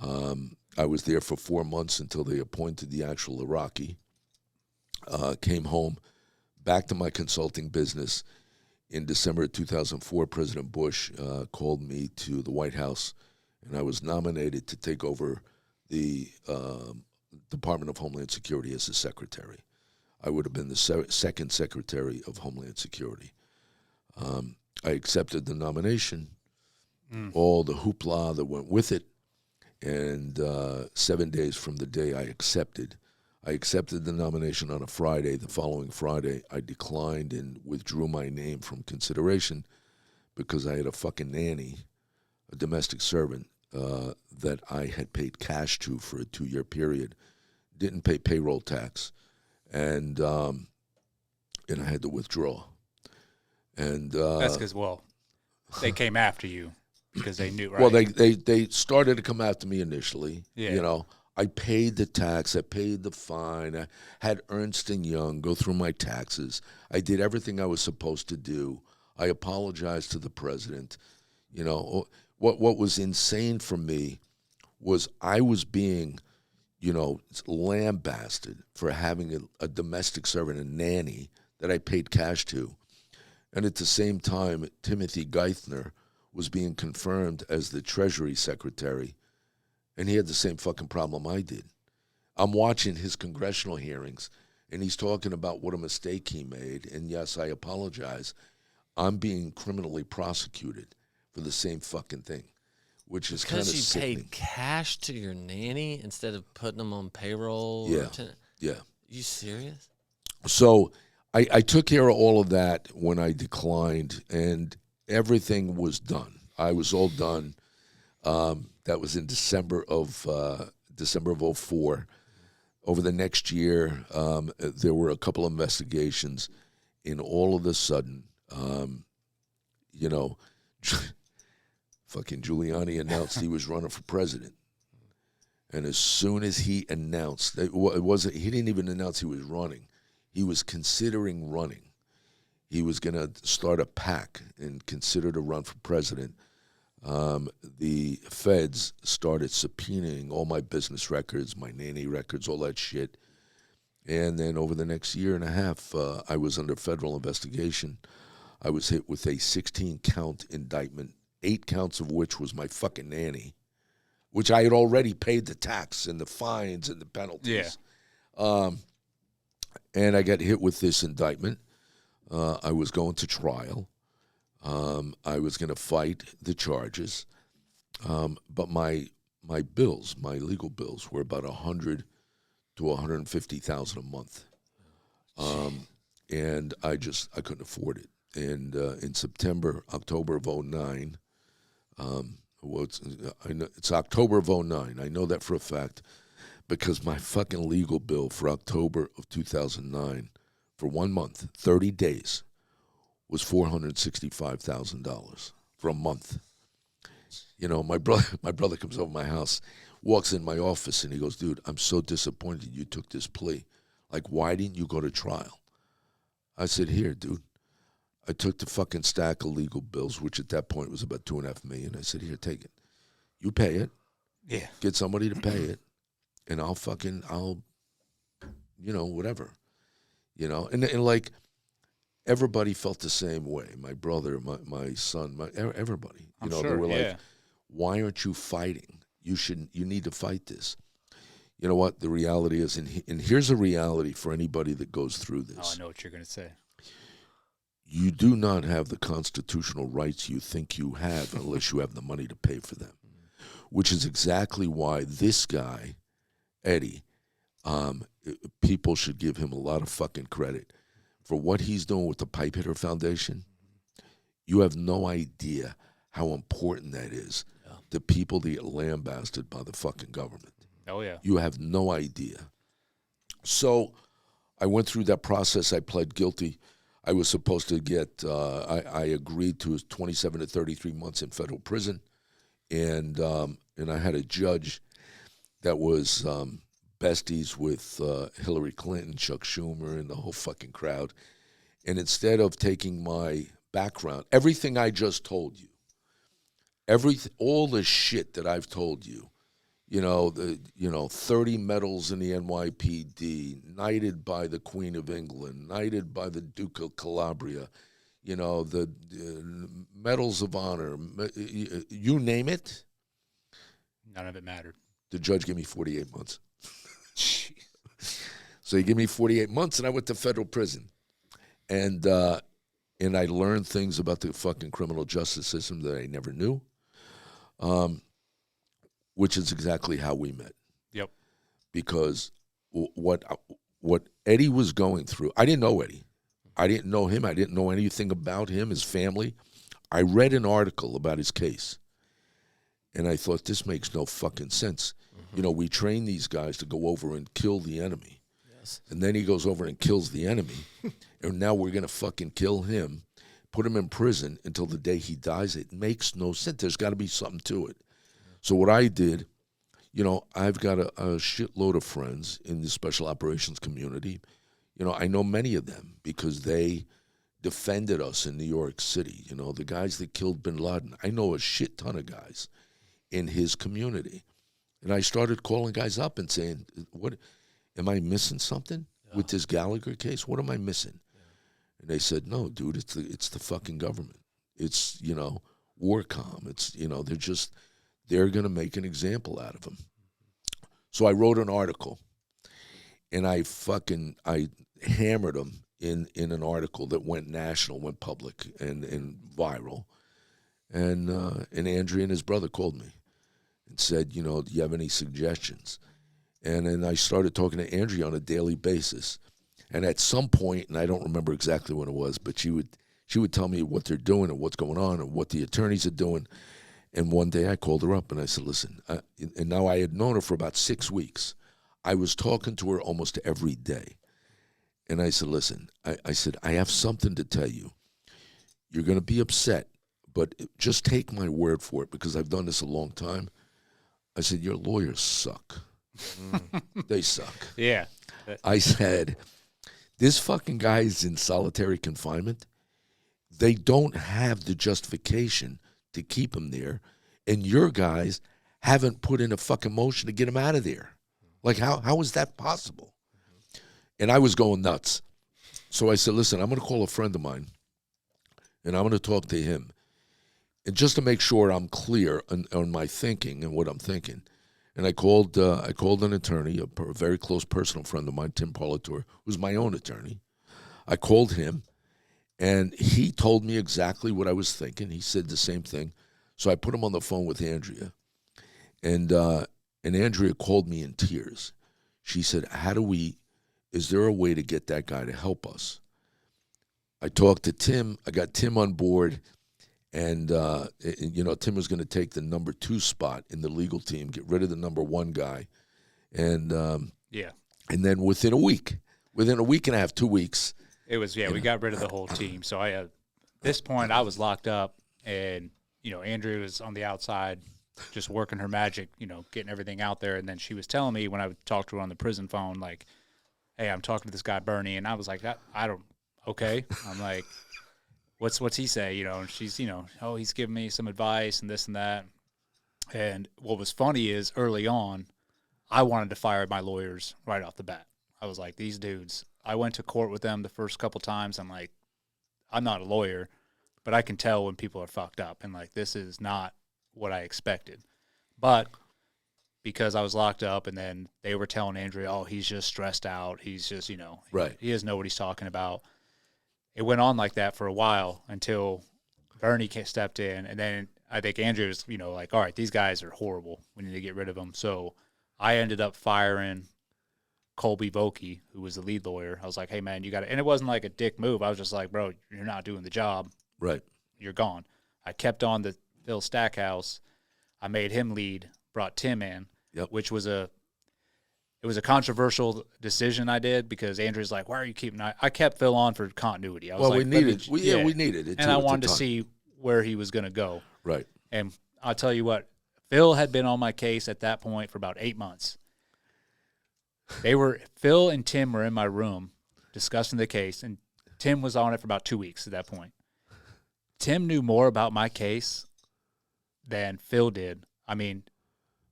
I was there for 4 months until they appointed the actual Iraqi. Came home, back to my consulting business. In December of 2004, President Bush called me to the White House, and I was nominated to take over the Department of Homeland Security as the secretary. I would have been the second secretary of Homeland Security. I accepted the nomination, all the hoopla that went with it, and 7 days from the day I accepted the nomination on a Friday. The following Friday, I declined and withdrew my name from consideration because I had a fucking nanny, a domestic servant, that I had paid cash to for a 2-year period, didn't pay payroll tax, and I had to withdraw. And That's because, they came after you because they knew, right? Well, they started to come after me initially, Yeah. I paid the tax. I paid the fine. I had Ernst & Young go through my taxes. I did everything I was supposed to do. I apologized to the president. What was insane for me was I was being, lambasted for having a domestic servant, a nanny, that I paid cash to. And at the same time, Timothy Geithner was being confirmed as the Treasury Secretary, and he had the same fucking problem I did. I'm watching his congressional hearings, and he's talking about what a mistake he made, and yes, I apologize. I'm being criminally prosecuted for the same fucking thing, which is kind of sickening. Because you paid cash to your nanny instead of putting them on payroll? Yeah. You serious? So I took care of all of that when I declined, and everything was done. I was all done. That was in December of 2004. Over the next year, there were a couple of investigations, and all of a sudden, fucking Giuliani announced he was running for president. And as soon as he announced, he didn't even announce he was running. He was considering running. He was going to start a PAC and consider to run for president. The feds started subpoenaing all my business records, my nanny records, all that shit. And then over the next year and a half, I was under federal investigation. I was hit with a 16-count indictment, 8 counts of which was my fucking nanny, which I had already paid the tax and the fines and the penalties. Yeah. And I got hit with this indictment. I was going to trial. I was going to fight the charges, but my bills, my legal bills, were about $100,000 to $150,000 a month, and I couldn't afford it. And in October of 09, it's October of 09. I know that for a fact because my fucking legal bill for October of 2009 for 1 month, 30 days, was $465,000 for a month. You know, my brother comes over to my house, walks in my office, and he goes, dude, I'm so disappointed you took this plea. Like, why didn't you go to trial? I said, here, dude. I took the fucking stack of legal bills, which at that point was about $2.5 million. I said, here, take it. You pay it. Yeah. Get somebody to pay it, and I'll whatever. You know, and like, everybody felt the same way. My brother, my son, everybody. I'm they sure, were yeah. like, why aren't you fighting? You need to fight this. You know what? The reality is, and here's a reality for anybody that goes through this. Oh, I know what you're going to say. You do not have the constitutional rights you think you have unless you have the money to pay for them, which is exactly why this guy, Eddie, people should give him a lot of fucking credit for what he's doing with the Pipe Hitter Foundation. You have no idea how important that is to people that get lambasted by the fucking government. Oh, yeah. You have no idea. So I went through that process. I pled guilty. I was supposed to get, I agreed to 27 to 33 months in federal prison. And I had a judge that was besties with Hillary Clinton, Chuck Schumer, and the whole fucking crowd. And instead of taking my background, everything I just told you, all the shit that I've told you, 30 medals in the NYPD, knighted by the Queen of England, knighted by the Duke of Calabria, the medals of honor, you name it. None of it mattered. The judge gave me 48 months. So he gave me 48 months, and I went to federal prison. And I learned things about the fucking criminal justice system that I never knew. Which is exactly how we met. Yep. Because what Eddie was going through, I didn't know Eddie. I didn't know him. I didn't know anything about him, his family. I read an article about his case, and I thought, this makes no fucking sense. Mm-hmm. We train these guys to go over and kill the enemy. Yes. And then he goes over and kills the enemy, and now we're going to fucking kill him, put him in prison until the day he dies. It makes no sense. There's got to be something to it. So what I did, I've got a shitload of friends in the special operations community. I know many of them because they defended us in New York City. The guys that killed bin Laden. I know a shit ton of guys in his community. And I started calling guys up and saying, "What, am I missing something with this Gallagher case? What am I missing?" And they said, "No, dude, it's the fucking government. It's, Warcom. It's, they're going to make an example out of him." So I wrote an article, and I hammered him in an article that went national, went public, and viral. And Andrea and his brother called me and said, "Do you have any suggestions?" And then I started talking to Andrea on a daily basis. And at some point, and I don't remember exactly when it was, but she would tell me what they're doing and what's going on and what the attorneys are doing. And one day I called her up and I said, "Listen," and now I had known her for about 6 weeks. I was talking to her almost every day. And I said, "Listen," I said, "I have something to tell you. You're going to be upset, but just take my word for it because I've done this a long time." I said, "Your lawyers suck. They suck." Yeah. I said, "This fucking guy is in solitary confinement. They don't have the justification to keep him there, and your guys haven't put in a fucking motion to get him out of there. Like, how is that possible?" And I was going nuts. So I said, "Listen, I'm going to call a friend of mine, and I'm going to talk to him. And just to make sure I'm clear on my thinking and what I'm thinking." And I called an attorney, a very close personal friend of mine, Tim Parlator, who's my own attorney. I called him, and he told me exactly what I was thinking. He said the same thing. So I put him on the phone with Andrea. And Andrea called me in tears. She said, is there a way to get that guy to help us? I talked to Tim. I got Tim on board, and Tim was going to take the number 2 spot in the legal team, get rid of the number 1 guy, and and then within a week and a half, 2 weeks, it was we got rid of the whole team. So at this point I was locked up, and Andrea was on the outside, just working her magic, getting everything out there. And then she was telling me when I would talk to her on the prison phone, like, hey, I'm talking to this guy Bernie, and I was like, I don't. Okay. I'm like, what's he say? And she's, he's giving me some advice and this and that. And what was funny is early on, I wanted to fire my lawyers right off the bat. I was like, these dudes, I went to court with them the first couple times. I'm like, I'm not a lawyer, but I can tell when people are fucked up. And like, this is not what I expected. But because I was locked up, and then they were telling Andrea, oh, he's just stressed out. He's just, right. He doesn't know what he's talking about. It went on like that for a while until Bernie stepped in, and then I think Andrew was, like, all right, these guys are horrible. We need to get rid of them. So I ended up firing Colby Vokey, who was the lead lawyer. I was like, hey, man, you got to – and it wasn't like a dick move. I was just like, bro, you're not doing the job. Right. You're gone. I kept on the Phil Stackhouse. I made him lead, brought Tim in, which was it was a controversial decision I did, because Andrew's like, why are you keeping – I kept Phil on for continuity. I was we needed it. And I wanted to see where he was going to go. Right. And I'll tell you what, Phil had been on my case at that point for about 8 months. Phil and Tim were in my room discussing the case, and Tim was on it for about 2 weeks at that point. Tim knew more about my case than Phil did. I mean,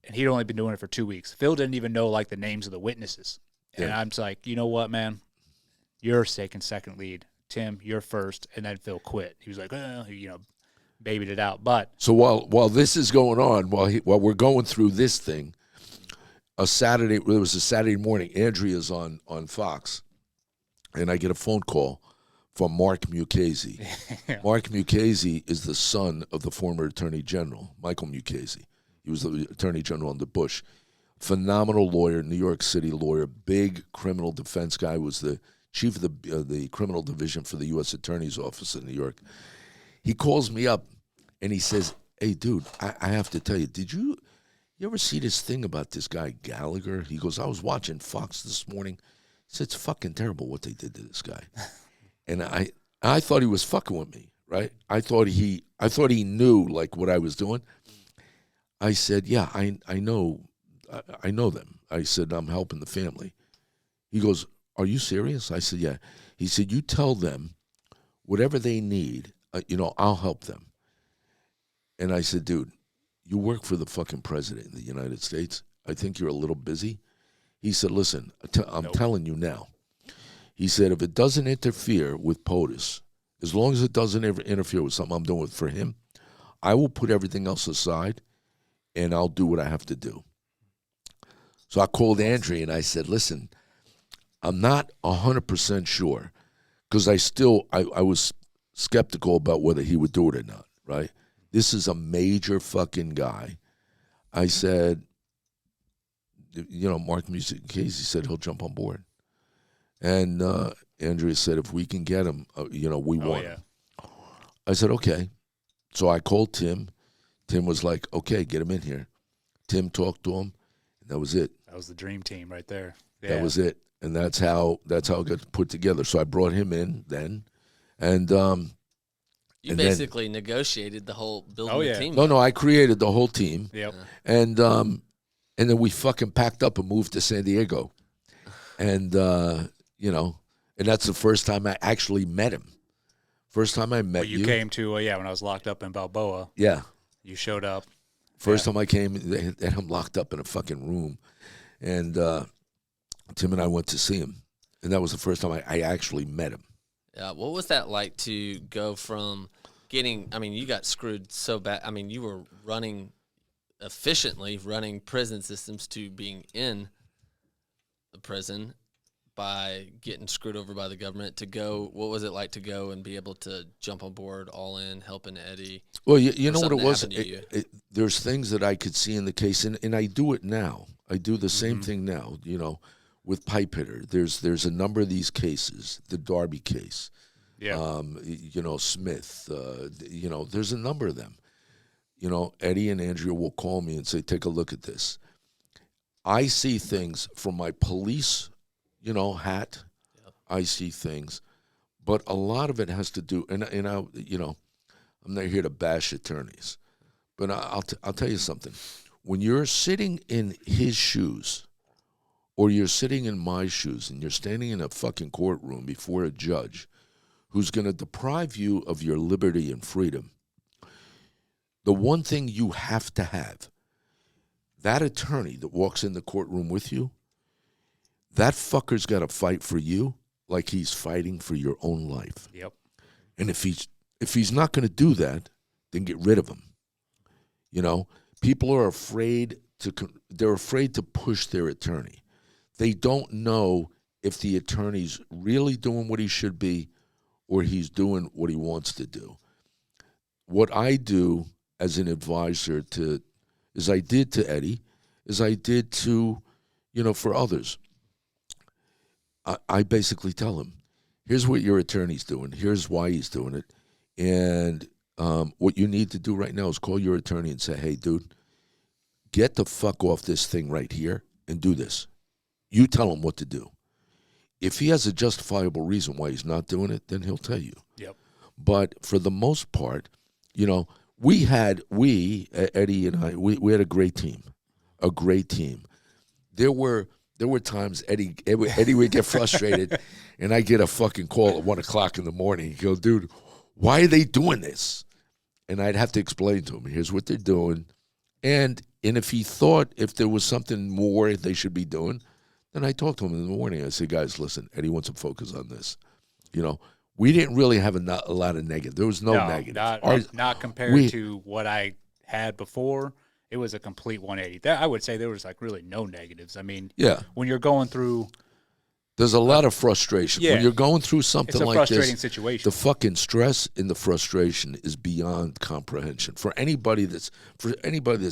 and he'd only been doing it for 2 weeks. Phil didn't even know, like, the names of the witnesses. And I'm just like, you know what, man? You're taking second lead. Tim, you're first. And then Phil quit. He was like, babied it out. But so while this is going on, while we're going through this thing, there was a Saturday morning. Andrea's on Fox, and I get a phone call from Mark Mukasey. Mark Mukasey is the son of the former Attorney General, Michael Mukasey. He was the Attorney General under Bush. Phenomenal lawyer, New York City lawyer, big criminal defense guy, was the chief of the criminal division for the U.S. Attorney's Office in New York. He calls me up, and he says, hey, dude, I have to tell you, did you ever see this thing about this guy Gallagher? He goes, I was watching Fox this morning. He said, it's fucking terrible what they did to this guy. And I thought he was fucking with me, right? I thought he knew, like, what I was doing. I said, yeah, I know them. I said, I'm helping the family. He goes, are you serious? I said, yeah. He said, you tell them whatever they need, I'll help them. And I said, dude, you work for the fucking president of the United States. I think you're a little busy. He said, listen, I'm telling you now. He said, if it doesn't interfere with POTUS, as long as it doesn't ever interfere with something I'm doing for him, I will put everything else aside, and I'll do what I have to do. So I called Andrea, and I said, listen, I'm not 100% sure, because I was skeptical about whether he would do it or not, right? This is a major fucking guy. I said, Mark Mukasey said he'll jump on board. And Andrea said, if we can get him, we want him. I said, okay. So I called Tim. Tim was like, okay, get him in here. Tim talked to him, and that was it. That was the dream team right there. Yeah. That was it. And that's how it got put together. So I brought him in then. And you basically negotiated the whole building the team. No, I created the whole team. Yep. And then we fucking packed up and moved to San Diego. And and that's the first time I actually met him. First time I met you. You came to, when I was locked up in Balboa. Yeah. You showed up. First time I came, they had him locked up in a fucking room. And Tim and I went to see him. And that was the first time I actually met him. Yeah, what was that like to go from you got screwed so bad. I mean, you were efficiently running prison systems to being in the prison by getting screwed over by the government what was it like to go and be able to jump on board all in, helping Eddie? Well, you know what it was? There's things that I could see in the case, and I do it now. I do the same thing now, with Pipe Hitter. There's a number of these cases, the Darby case, Yeah. Smith. There's a number of them. Eddie and Andrea will call me and say, take a look at this. I see things from my police, hat. Yep. I see things, but a lot of it has to do, and I'm not here to bash attorneys, but I'll tell you something. When you're sitting in his shoes, or you're sitting in my shoes, and you're standing in a fucking courtroom before a judge who's going to deprive you of your liberty and freedom, the one thing you have to have, that attorney that walks in the courtroom with you, that fucker's got to fight for you like he's fighting for your own life. Yep. And if he's not going to do that, then get rid of him. People are afraid to push their attorney. They don't know if the attorney's really doing what he should be or he's doing what he wants to do. What I do as an advisor as I did to Eddie, as I did to, for others, I basically tell him, here's what your attorney's doing, here's why he's doing it, and what you need to do right now is call your attorney and say, hey, dude, get the fuck off this thing right here and do this. You tell him what to do. If he has a justifiable reason why he's not doing it, then he'll tell you. Yep. But for the most part, Eddie and I, we had a great team. There were times Eddie would get frustrated, and I get a fucking call at 1 o'clock in the morning. He'd go, dude, why are they doing this? And I'd have to explain to him, here's what they're doing. And if he thought if there was something more they should be doing, then I talked to him in the morning. I said, guys, listen, Eddie wants to focus on this. We didn't really have a lot of negative. There was no negative. Not compared to what I had before. It was a complete 180. I would say there was really no negatives. I mean, when you're going through, there's a lot of frustration. Yeah, when you're going through something like this, frustrating situation. The fucking stress and the frustration is beyond comprehension. For anybody that's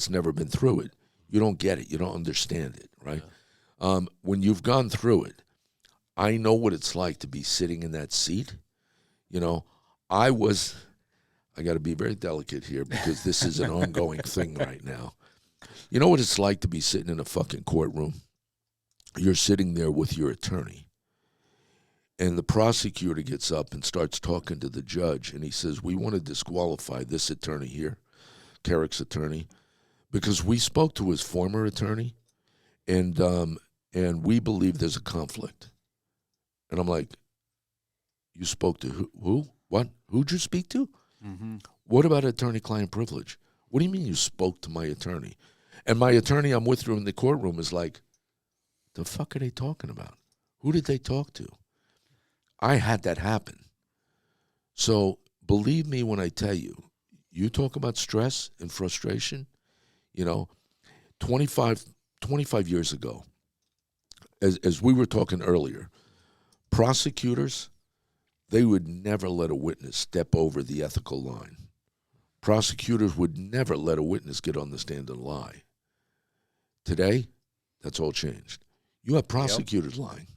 never been through it, you don't get it. You don't understand it, right? Yeah. When you've gone through it, I know what it's like to be sitting in that seat. I got to be very delicate here because this is an ongoing thing right now. You know what it's like to be sitting in a fucking courtroom? You're sitting there with your attorney, and the prosecutor gets up and starts talking to the judge, and he says, we want to disqualify this attorney here, Kerik's attorney, because we spoke to his former attorney, and we believe there's a conflict. And I'm like, you spoke to who? What? Who'd you speak to? Mm-hmm. What about attorney-client privilege? What do you mean you spoke to my attorney? And my attorney I'm with in the courtroom is like, the fuck are they talking about? Who did they talk to? I had that happen. So believe me when I tell you, you talk about stress and frustration, 25 years ago, as we were talking earlier, prosecutors, they would never let a witness step over the ethical line. Prosecutors would never let a witness get on the stand and lie. Today, that's all changed. You have prosecutors lying.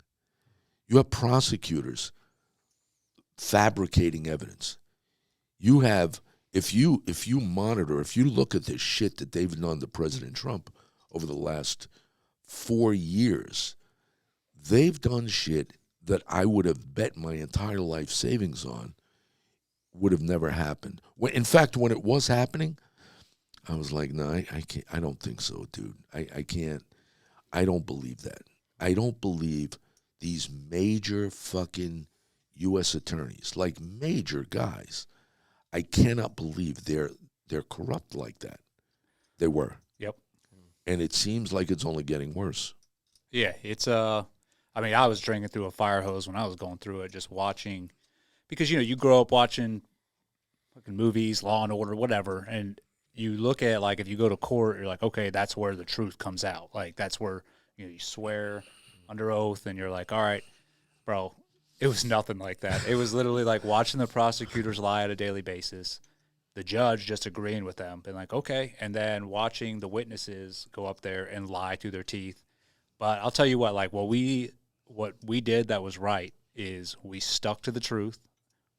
You have prosecutors fabricating evidence. You have, if you monitor, if you look at this shit that they've done to President Trump over the last 4 years, they've done shit that I would have bet my entire life savings on would have never happened. In fact, when it was happening, I was like, no, I can't. I don't think so, dude. I can't. I don't believe that. I don't believe these major fucking U.S. attorneys, like major guys, I cannot believe they're corrupt like that. They were. Yep. And it seems like it's only getting worse. Yeah, it's I was drinking through a fire hose when I was going through it, just watching, because you grow up watching fucking movies, Law and Order, whatever, and you look at if you go to court, you're like, okay, that's where the truth comes out. That's where you swear under oath, and you're like, all right, bro, it was nothing like that. It was literally like watching the prosecutors lie on a daily basis, the judge just agreeing with them, being like, okay, and then watching the witnesses go up there and lie through their teeth. But I'll tell you what we did that was right is we stuck to the truth.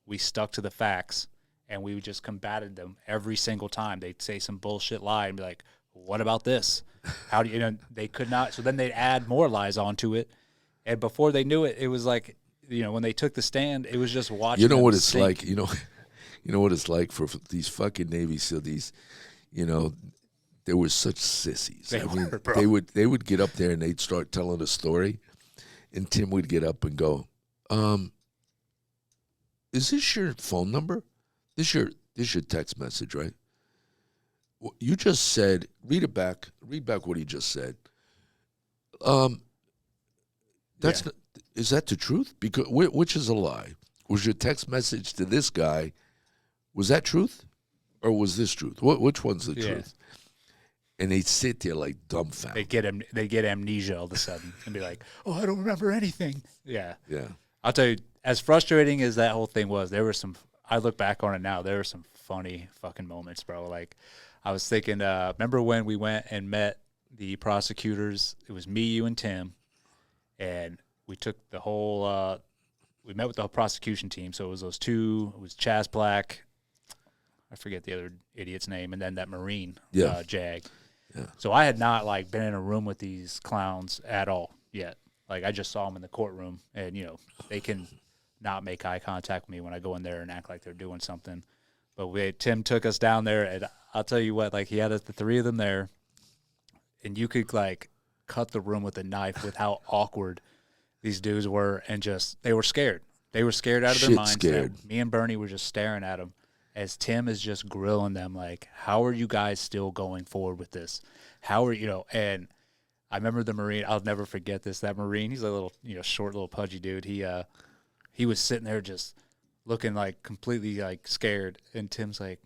we stuck to the facts, and we just combated them every single time. They'd say some bullshit lie and be like, what about this? How do you, they could not. So then they'd add more lies onto it. And before they knew it, it was like, when they took the stand, it was just watching. You know them what it's sink. like? You know what it's like for these fucking Navy SEAL, they were such sissies. They would get up there and they'd start telling a story, and Tim would get up and go, is this your phone number? This your text message, right? Well, you just said, read back what he just said. Is that the truth? Because which is a lie? Was your text message to this guy, was that truth? Or was this truth? Which one's the truth? And they'd sit there like dumbfounded. They get amnesia all of a sudden and be like, oh, I don't remember anything. Yeah. Yeah. I'll tell you, as frustrating as that whole thing was, there were some, I look back on it now, there were some funny fucking moments, bro. Like, I was thinking, remember when we went and met the prosecutors? It was me, you, and Tim. And we took the whole, we met with the whole prosecution team. So it was those two, it was Chaz Black, I forget the other idiot's name, and then that Marine, Jag. Yeah. So I had not, like, been in a room with these clowns at all yet. Like, I just saw them in the courtroom, and, they can not make eye contact with me when I go in there and act like they're doing something. But Tim took us down there, and I'll tell you what, like, he had us, the three of them there, and you could, like, cut the room with a knife with how awkward these dudes were, and just, they were scared. They were scared out of their minds. Scared. Me and Bernie were just staring at them as Tim is just grilling them, like, how are you guys still going forward with this? How are, and I remember the Marine, I'll never forget this, that Marine, he's a little, short, little pudgy dude. He was sitting there just looking like completely like scared. And Tim's like,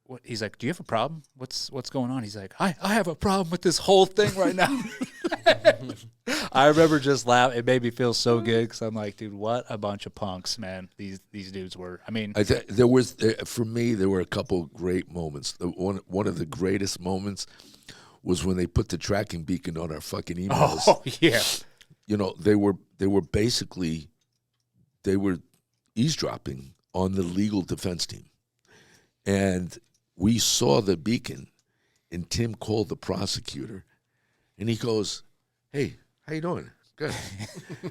what? He's like, do you have a problem? What's going on? He's like, I have a problem with this whole thing right now. I remember just laughing. It made me feel so good because I'm like, dude, what a bunch of punks, man. These dudes were. I mean, for me, there were a couple great moments. One of the greatest moments was when they put the tracking beacon on our fucking emails. Oh yeah. They were basically eavesdropping on the legal defense team, and we saw the beacon, and Tim called the prosecutor, and he goes, "Hey, how you doing? Good.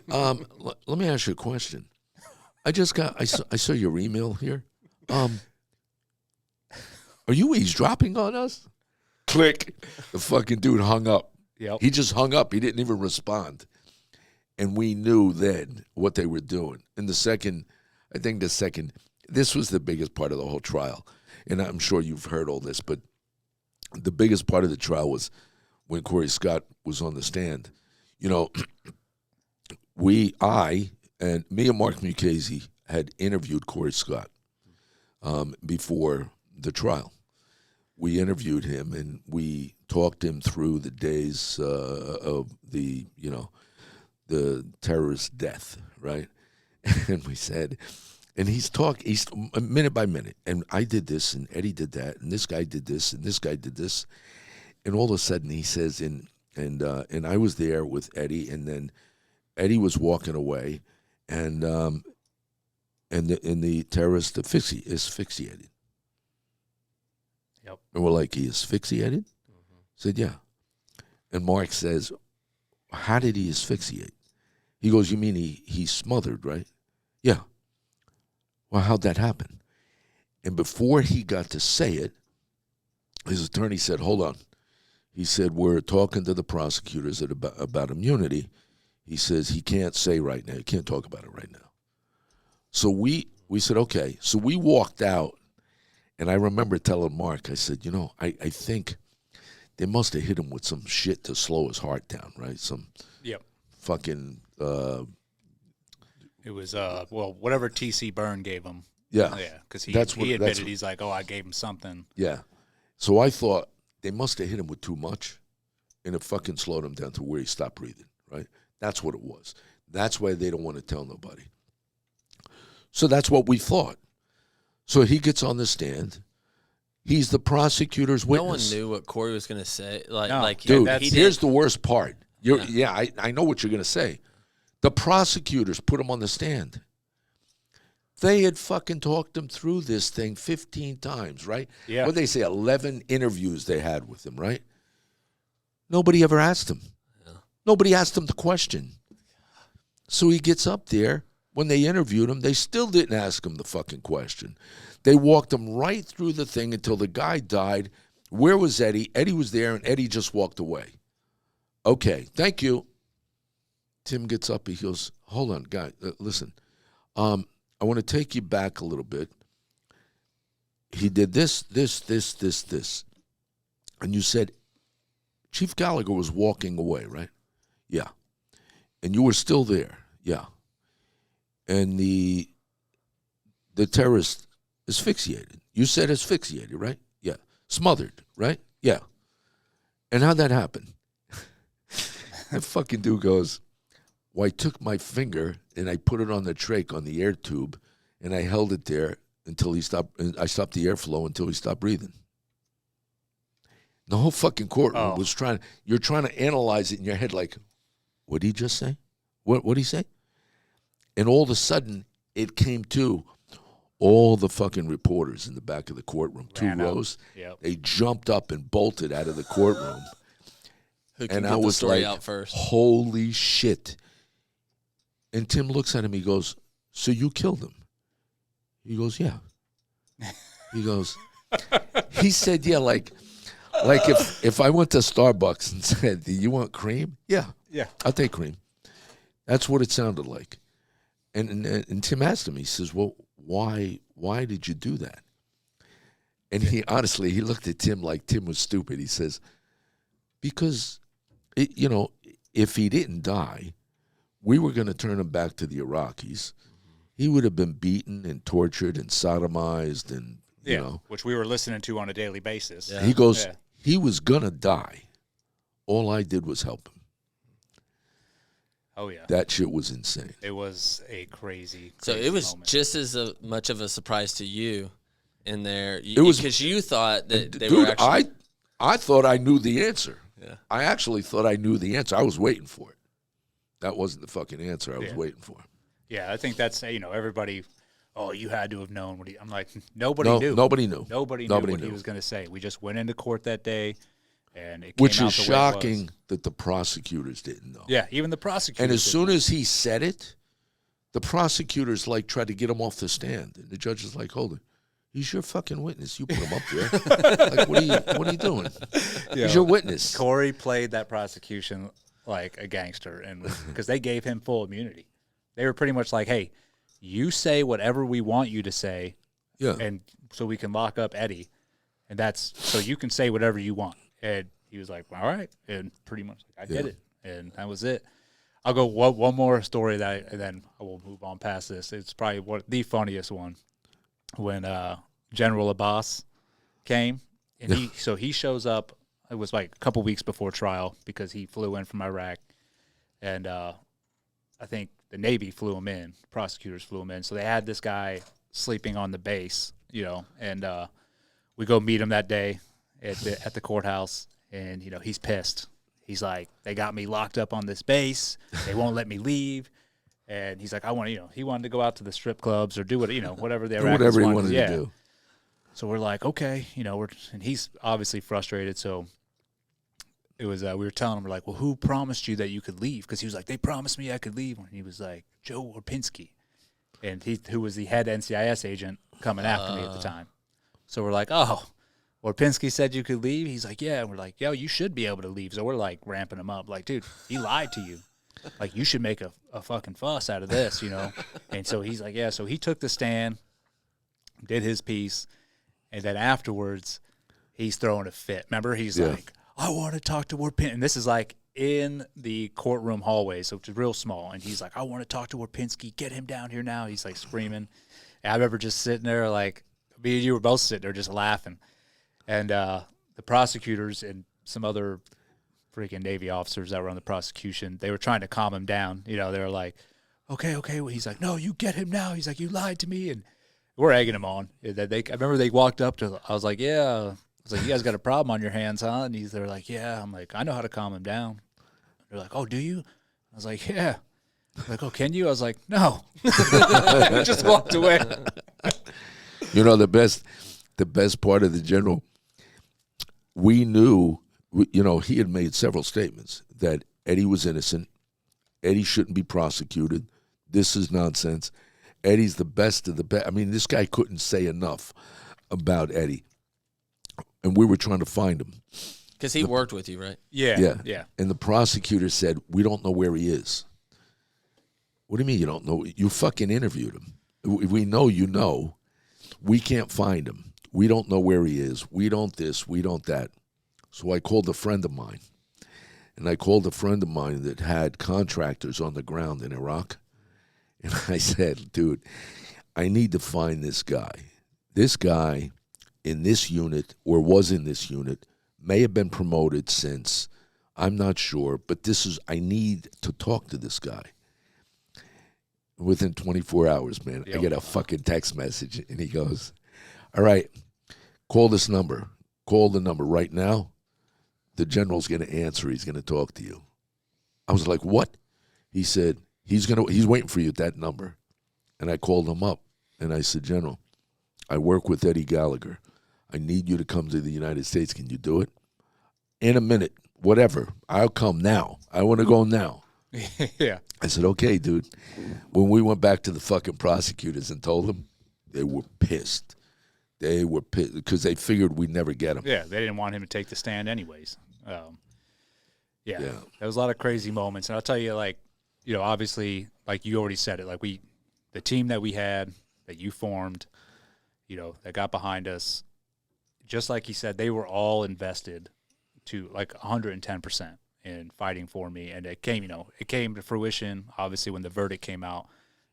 Let me ask you a question. I saw your email here. Are you eavesdropping on us?" Click. The fucking dude hung up. Yep. He just hung up. He didn't even respond. And we knew then what they were doing. And this was the biggest part of the whole trial. And I'm sure you've heard all this, but the biggest part of the trial was when Corey Scott was on the stand. Me and Mark Mukasey had interviewed Corey Scott before the trial. We interviewed him and we talked him through the days of the terrorist death, right? And we said, and he's minute by minute, and I did this, and Eddie did that, and this guy did this, and this guy did this, and all of a sudden he says, and I was there with Eddie, and then Eddie was walking away, and the terrorist asphyxiated. Yep. And we're like, he asphyxiated? Mm-hmm. Said, yeah. And Mark says, how did he asphyxiate? He goes, you mean he smothered, right? Yeah. Well, how'd that happen? And before he got to say it, his attorney said, hold on. He said, we're talking to the prosecutors about immunity. He says he can't say right now. He can't talk about it right now. So we said, okay. So we walked out, and I remember telling Mark, I said, I think they must have hit him with some shit to slow his heart down, right? Some fucking... it was, whatever T.C. Byrne gave him. Yeah. Yeah, because he admitted, he's like, I gave him something. Yeah. So I thought they must have hit him with too much, and it fucking slowed him down to where he stopped breathing, right? That's what it was. That's why they don't want to tell nobody. So that's what we thought. So he gets on the stand. He's the prosecutor's witness. No one knew what Corey was going to say. Dude, here's the worst part. I know what you're going to say. The prosecutors put him on the stand. They had fucking talked him through this thing 15 times, right? Yeah. What they say, 11 interviews they had with him, right? Nobody ever asked him. Yeah. Nobody asked him the question. So he gets up there. When they interviewed him, they still didn't ask him the fucking question. They walked him right through the thing until the guy died. Where was Eddie? Eddie was there, and Eddie just walked away. Okay, thank you. Tim gets up. He goes, hold on, guy, listen. I want to take you back a little bit. He did this. And you said Chief Gallagher was walking away, right? Yeah. And you were still there. Yeah. And the terrorist asphyxiated. You said asphyxiated, right? Yeah. Smothered, right? Yeah. And how'd that happen? That fucking dude goes, well, I took my finger and I put it on the trach on the air tube and I held it there until he stopped. And I stopped the airflow until he stopped breathing. The whole fucking courtroom was you're trying to analyze it in your head like, what did he just say? What did he say? And all of a sudden, it came to all the fucking reporters in the back of the courtroom, two rows. Yep. They jumped up and bolted out of the courtroom. Who can And get I the was story like, out first? holy shit. And Tim looks at him, he goes, so you killed him? He goes, yeah. He goes, he said, yeah, like if I went to Starbucks and said, do you want cream? Yeah. Yeah. I'll take cream. That's what it sounded like. And Tim asked him, he says, well, why did you do that? And he looked at Tim like Tim was stupid. He says, because, if he didn't die, we were going to turn him back to the Iraqis. He would have been beaten and tortured and sodomized and, you know. Which we were listening to on a daily basis. Yeah. He goes, he was going to die. All I did was help him. Oh, yeah. That shit was insane. It was a crazy So it was moment. just as much of a surprise to you in there. It was because you thought that they dude, were actually. I thought I knew the answer. Yeah. I actually thought I knew the answer. I was waiting for it. That wasn't the fucking answer I was waiting for. Yeah, I think that's, everybody, you had to have known what I'm like, nobody knew. Nobody knew. Nobody knew what he was going to say. We just went into court that day, and it came Which out is the way it shocking was. that the prosecutors didn't know. Yeah, even the prosecutors. And as didn't soon know. as he said it, the prosecutors tried to get him off the stand. And the judge is like, hold it. He's your fucking witness. You put him up there. Like, what are you doing? He's your witness. Corey played that prosecution like a gangster, and because they gave him full immunity. They were pretty much like, hey, you say whatever we want you to say, and so we can lock up Eddie, and that's so you can say whatever you want. And he was like, all right, and pretty much I did it, and that was it. I'll go one more story and then I will move on past this. It's probably the funniest one. When General Abbas came, and he shows up. It was like a couple weeks before trial because he flew in from Iraq, and I think the Navy flew him in. Prosecutors flew him in, so they had this guy sleeping on the base, and we go meet him that day at the courthouse, and he's pissed. He's like, they got me locked up on this base. They won't let me leave. And he's like, I want he wanted to go out to the strip clubs or do whatever the Iraqis whatever he wanted to do. So we're like, okay, and he's obviously frustrated. So it was, we were telling him, we're like, well, who promised you that you could leave? Because he was like, they promised me I could leave. And he was like, Joe Orpinski. And who was the head NCIS agent coming after me at the time. So we're like, oh, Orpinski said you could leave? He's like, yeah. And we're like, yo, you should be able to leave. So we're like ramping him up. Like, dude, he lied to you. Like, you should make a fucking fuss out of this, And so he's like, yeah. So he took the stand, did his piece, and then afterwards, he's throwing a fit. Remember, he's like, I want to talk to Orpinski. And this is like in the courtroom hallway, so it's real small. And he's like, I want to talk to Orpinski. Get him down here now. He's like screaming. And I remember just sitting there, like, me and you were both sitting there just laughing. And the prosecutors and some other freaking Navy officers that were on the prosecution, they were trying to calm him down. They were like, okay. Well, he's like, no, you get him now. He's like, you lied to me. And we're egging him on. I remember they walked up to, I was like, yeah. I was like, you guys got a problem on your hands, huh? And they're like, yeah. I'm like, I know how to calm him down. They're like, oh, do you? I was like, yeah. Like, oh, can you? I was like, no. I just walked away. You know, the best part of the general, we knew, you know, he had made several statements that Eddie was innocent. Eddie shouldn't be prosecuted. This is nonsense. Eddie's the best of the best. I mean, this guy couldn't say enough about Eddie. And we were trying to find him. Because he worked with you, right? Yeah. And the prosecutor said, we don't know where he is. What do you mean you don't know? You fucking interviewed him. We know you know. We can't find him. We don't know where he is. We don't this. We don't that. So I called a friend of mine. And I called a friend of mine that had contractors on the ground in Iraq. And I said, dude, I need to find this guy. This guy in this unit, or was in this unit, may have been promoted since. I'm not sure. But I need to talk to this guy. Within 24 hours, man, I get a fucking text message. And he goes, all right, call this number. Call the number right now. The general's going to answer. He's going to talk to you. I was like, what? He said, he's waiting for you at that number. And I called him up. And I said, General, I work with Eddie Gallagher. I need you to come to the United States. Can you do it? In a minute, whatever. I'll come now. I want to go now. Yeah. I said, okay, dude. When we went back to the fucking prosecutors and told them, they were pissed. They were pissed because they figured we'd never get him. Yeah, they didn't want him to take the stand anyways. Yeah, there was a lot of crazy moments. And I'll tell you, like, you know, obviously, like you already said it, like the team that we had, that you formed, you know, that got behind us, just like he said, they were all invested to like 110%. In fighting for me, and it came to fruition, obviously, when the verdict came out.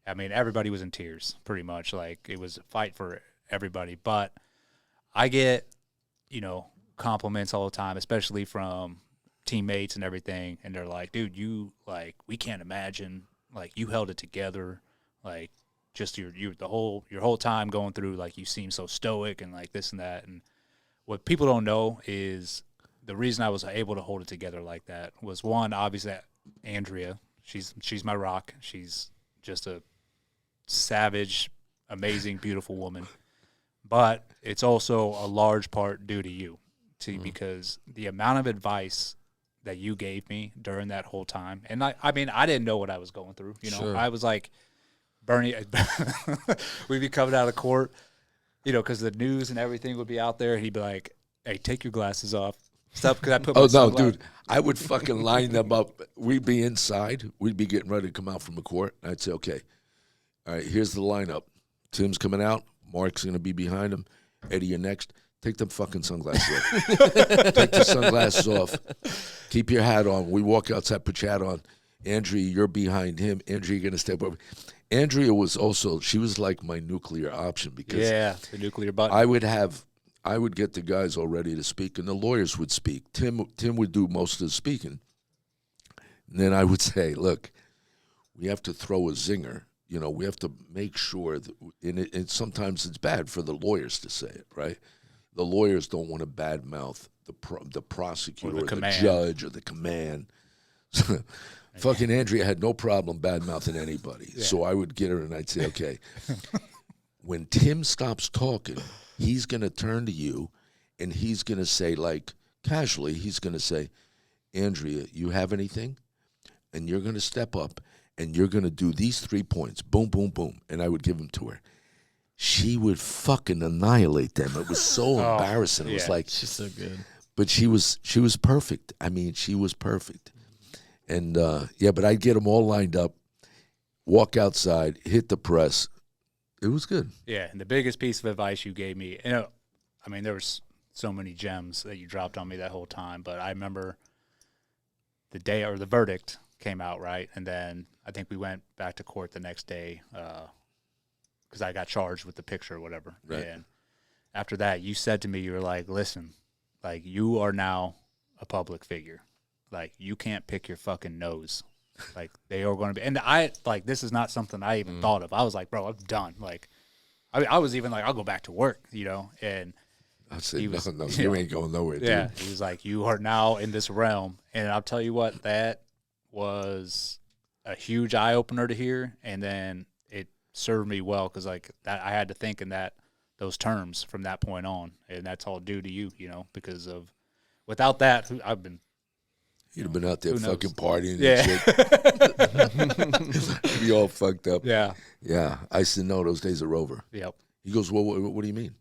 I mean, everybody was in tears, pretty much. Like, it was a fight for everybody. But I get, you know, compliments all the time, especially from teammates and everything, and they're like, dude, we can't imagine, like, you held it together, like, just your whole time going through, like, you seem so stoic and, like, this and that. And what people don't know is the reason I was able to hold it together like that was, one, obviously, Andrea. She's my rock. She's just a savage, amazing, beautiful woman. But it's also a large part due to you, because the amount of advice that you gave me during that whole time, and I mean, I didn't know what I was going through. You know, Sure. I was like, Bernie, we'd be coming out of court, you know, because the news and everything would be out there. He'd be like, hey, take your glasses off. Stop, because I put my sunglasses. Dude, I would fucking line them up. We'd be inside. We'd be getting ready to come out from the court. I'd say, okay, all right, here's the lineup. Tim's coming out. Mark's going to be behind him. Eddie, you're next. Take them fucking sunglasses off. Take the sunglasses off. Keep your hat on. We walk outside, put your hat on. Andrea, you're behind him. Andrea, you're going to step over. Andrea was also, she was like my nuclear option, because the nuclear button. I would get the guys all ready to speak, and the lawyers would speak. Tim would do most of the speaking. And then I would say, look, we have to throw a zinger. You know, we have to make sure that, and sometimes it's bad for the lawyers to say it, right? The lawyers don't want to badmouth the prosecutor or the judge or the command. Fucking Andrea had no problem bad-mouthing anybody. Yeah. So I would get her and I'd say, okay, when Tim stops talking, he's going to turn to you and he's going to say, like, casually, he's going to say, Andrea, you have anything? And you're going to step up and you're going to do these 3 points. Boom, boom, boom. And I would give them to her. She would fucking annihilate them. It was so embarrassing. It was like, she's so good. But she was perfect. I mean, she was perfect. And, but I'd get them all lined up, walk outside, hit the press. It was good. Yeah, and the biggest piece of advice you gave me, you know, I mean, there was so many gems that you dropped on me that whole time, but I remember the day or the verdict came out, right? And then I think we went back to court the next day because I got charged with the picture or whatever. Right. And after that, you said to me, you were like, listen, like, you are now a public figure. Like, you can't pick your fucking nose. Like, they are going to be. And I, like, this is not something I even thought of. I was like, bro, I'm done. Like, I was even like, I'll go back to work, you know. And I said, no, you ain't going nowhere, dude. Yeah, he was like, you are now in this realm. And I'll tell you what, that was a huge eye opener to hear, and then it served me well because like that I had to think in those terms from that point on, and that's all due to you, because of without that I've been. You'd have been out there Who knows? fucking partying and shit. Be all fucked up. Yeah. Yeah. I said, no, those days are over. Yep. He goes, well, what do you mean?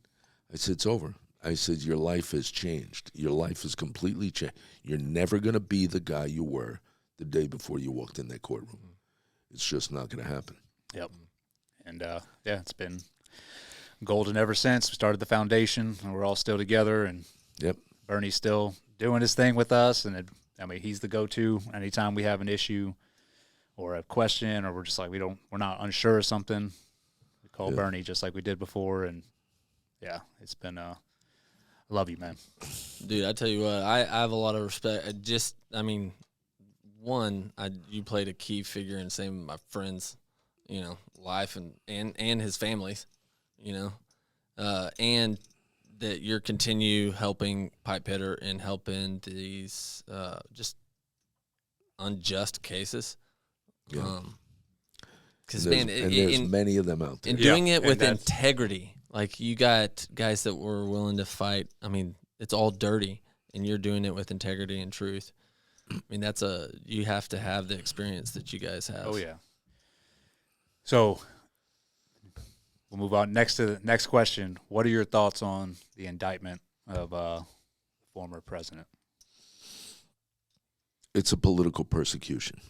I said, it's over. I said, your life has changed. Your life has completely changed. You're never going to be the guy you were the day before you walked in that courtroom. It's just not going to happen. Yep. And, it's been golden ever since. We started the foundation, and we're all still together, and Yep. Bernie's still doing his thing with us, and he's the go-to anytime we have an issue or a question, or we're just like we're not unsure of something. We call Bernie just like we did before, and it's been I love you, man. Dude, I tell you what, I have a lot of respect. You played a key figure in some of my friends, life and his families, and that you're continue helping Pipe Hitter and helping these just unjust cases. Yeah. Because there's many of them out there. And doing it with integrity, like you got guys that were willing to fight. I mean, it's all dirty, and you're doing it with integrity and truth. I mean, you have to have the experience that you guys have. Oh yeah. So we'll move on next to the next question. What are your thoughts on the indictment of former president? It's a political persecution.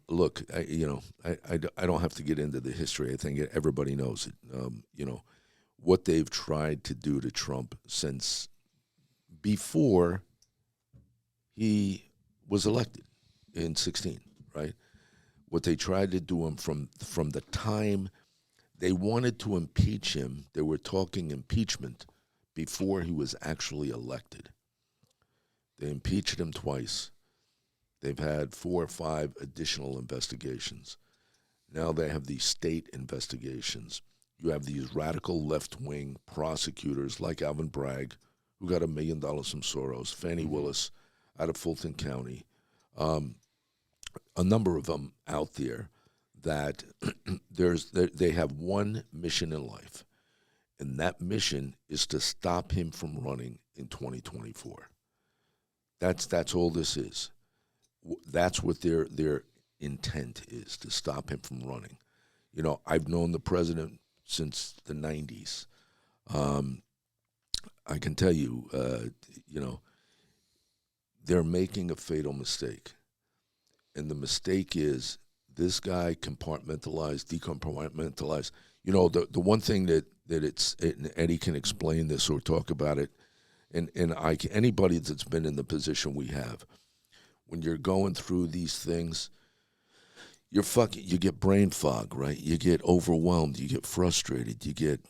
Look, I don't have to get into the history. I think everybody knows it. What they've tried to do to Trump since before he was elected in 2016, right? What they tried to do him from the time they wanted to impeach him, they were talking impeachment before he was actually elected. They impeached him twice. They've had 4 or 5 additional investigations. Now they have these state investigations. You have these radical left-wing prosecutors like Alvin Bragg, who got $1 million from Soros, Fannie Willis out of Fulton County, a number of them out there that they have one mission in life, and that mission is to stop him from running in 2024. That's all this is. That's what their intent is, to stop him from running. I've known the president since the 90s. I can tell you, they're making a fatal mistake. And the mistake is this guy decompartmentalized. The one thing that and Eddie can explain this or talk about it, and anybody that's been in the position we have, when you're going through these things, you get brain fog, right? You get overwhelmed, you get frustrated, you get,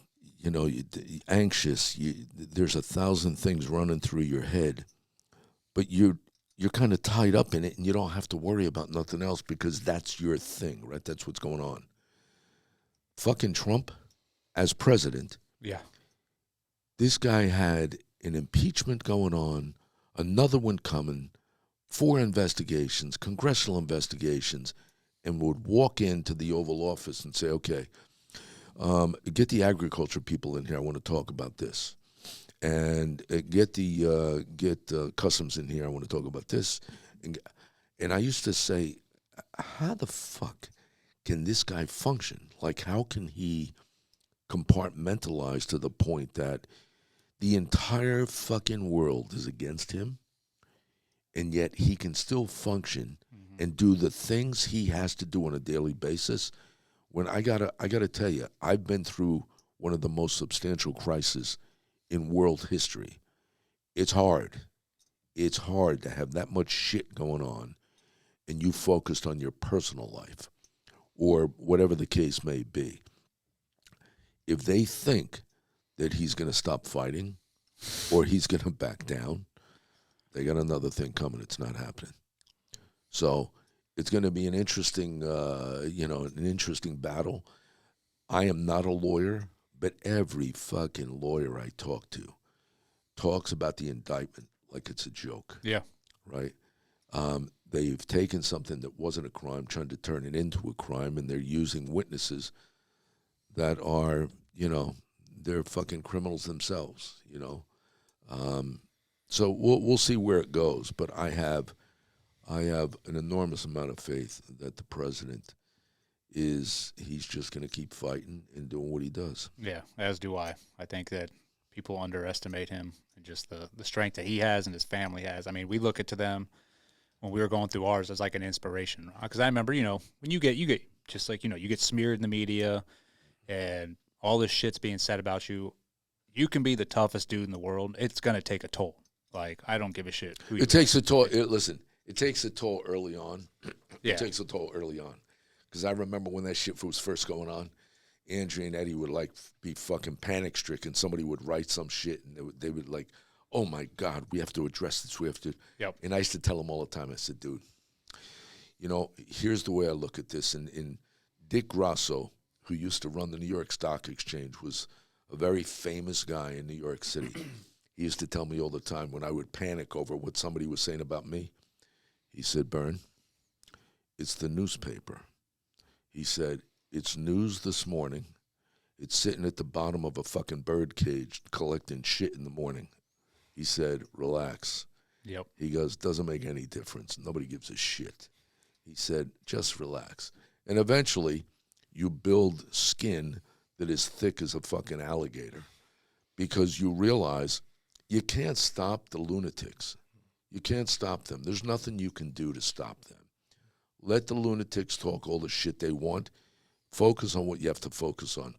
anxious. There's 1,000 things running through your head, but you're kind of tied up in it, and you don't have to worry about nothing else because that's your thing, right? That's what's going on. Fucking Trump, as president, this guy had an impeachment going on, another one coming, 4 investigations, congressional investigations, and would walk into the Oval Office and say, okay, get the agriculture people in here. I want to talk about this. And get customs in here. I want to talk about this. And I used to say, how the fuck can this guy function? Like, how can he compartmentalize to the point that the entire fucking world is against him, and yet he can still function and do the things he has to do on a daily basis? When I gotta tell you, I've been through one of the most substantial crises in world history. It's hard. It's hard to have that much shit going on and you focused on your personal life or whatever the case may be. If they think that he's going to stop fighting or he's going to back down, they got another thing coming. It's not happening. So it's going to be an interesting, an interesting battle. I am not a lawyer, but every fucking lawyer I talk to talks about the indictment like it's a joke. Yeah. Right? They've taken something that wasn't a crime, trying to turn it into a crime, and they're using witnesses that are, they're fucking criminals themselves, So we'll see where it goes, but I have an enormous amount of faith that the president he's just going to keep fighting and doing what he does. Yeah, as do I. I think that people underestimate him and just the strength that he has and his family has. I mean, we look to them when we were going through ours as like an inspiration. Because I remember, when you get just like, you get smeared in the media and all this shit's being said about you, you can be the toughest dude in the world. It's going to take a toll. Like, I don't give a shit. It takes a toll. Listen, it takes a toll early on. Yeah. It takes a toll early on. Because I remember when that shit was first going on, Andrea and Eddie would like be fucking panic stricken. Somebody would write some shit and they would like, oh my God, we have to address this. We have to. Yep. And I used to tell them all the time, I said, dude, here's the way I look at this. And Dick Grosso, who used to run the New York Stock Exchange, was a very famous guy in New York City. He used to tell me all the time when I would panic over what somebody was saying about me, he said, Bern, it's the newspaper. He said, it's news this morning. It's sitting at the bottom of a fucking bird cage collecting shit in the morning. He said, relax. Yep. He goes, doesn't make any difference. Nobody gives a shit. He said, just relax. And eventually, you build skin that is thick as a fucking alligator because you realize you can't stop the lunatics. You can't stop them. There's nothing you can do to stop them. Let the lunatics talk all the shit they want. Focus on what you have to focus on.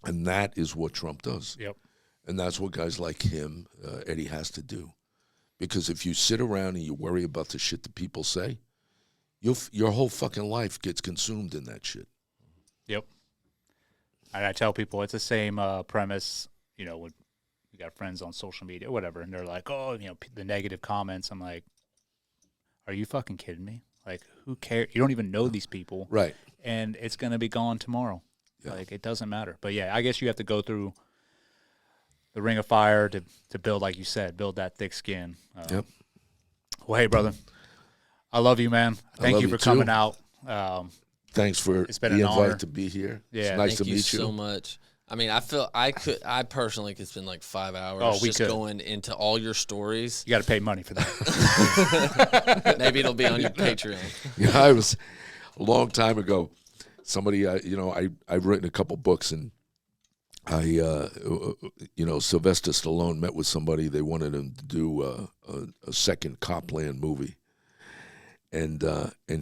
And that is what Trump does. Yep. And that's what guys like him, Eddie, has to do. Because if you sit around and you worry about the shit that people say, your whole fucking life gets consumed in that shit. Yep. And I tell people it's the same premise, when we got friends on social media or whatever, and they're like, oh, the negative comments. I'm like, are you fucking kidding me? Like, who cares? You don't even know these people. Right. And it's going to be gone tomorrow. Yeah. Like, it doesn't matter. But, yeah, I guess you have to go through the ring of fire to build, like you said, build that thick skin. Yep. Well, hey, brother, I love you, man. Thank you for coming out. Thanks for it's been the an honor invite to be here. Yeah. It's nice to meet you. Thank you so much. I mean, I personally could spend like 5 hours going into all your stories. You got to pay money for that. Maybe it'll be on your Patreon. Yeah, I was a long time ago. Somebody, I've written a couple books, and Sylvester Stallone met with somebody. They wanted him to do a second Copland movie, and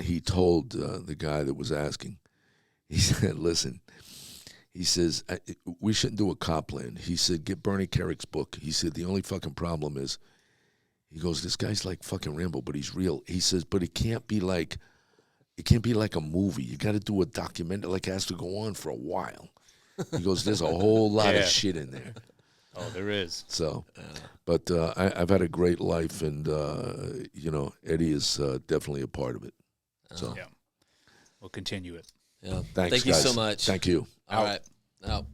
he told the guy that was asking, he said, "Listen." He says, we shouldn't do a Copland. He said, get Bernie Kerik's book. He said, the only fucking problem is, he goes, this guy's like fucking Rambo, but he's real. He says, but it can't be like a movie. You got to do a documentary, like it has to go on for a while. He goes, there's a whole lot of shit in there. Oh, there is. So, but I've had a great life, and, Eddie is definitely a part of it. So, yeah. We'll continue it. Yeah. Thanks, Thank you guys. so much. Thank you. All right. Out.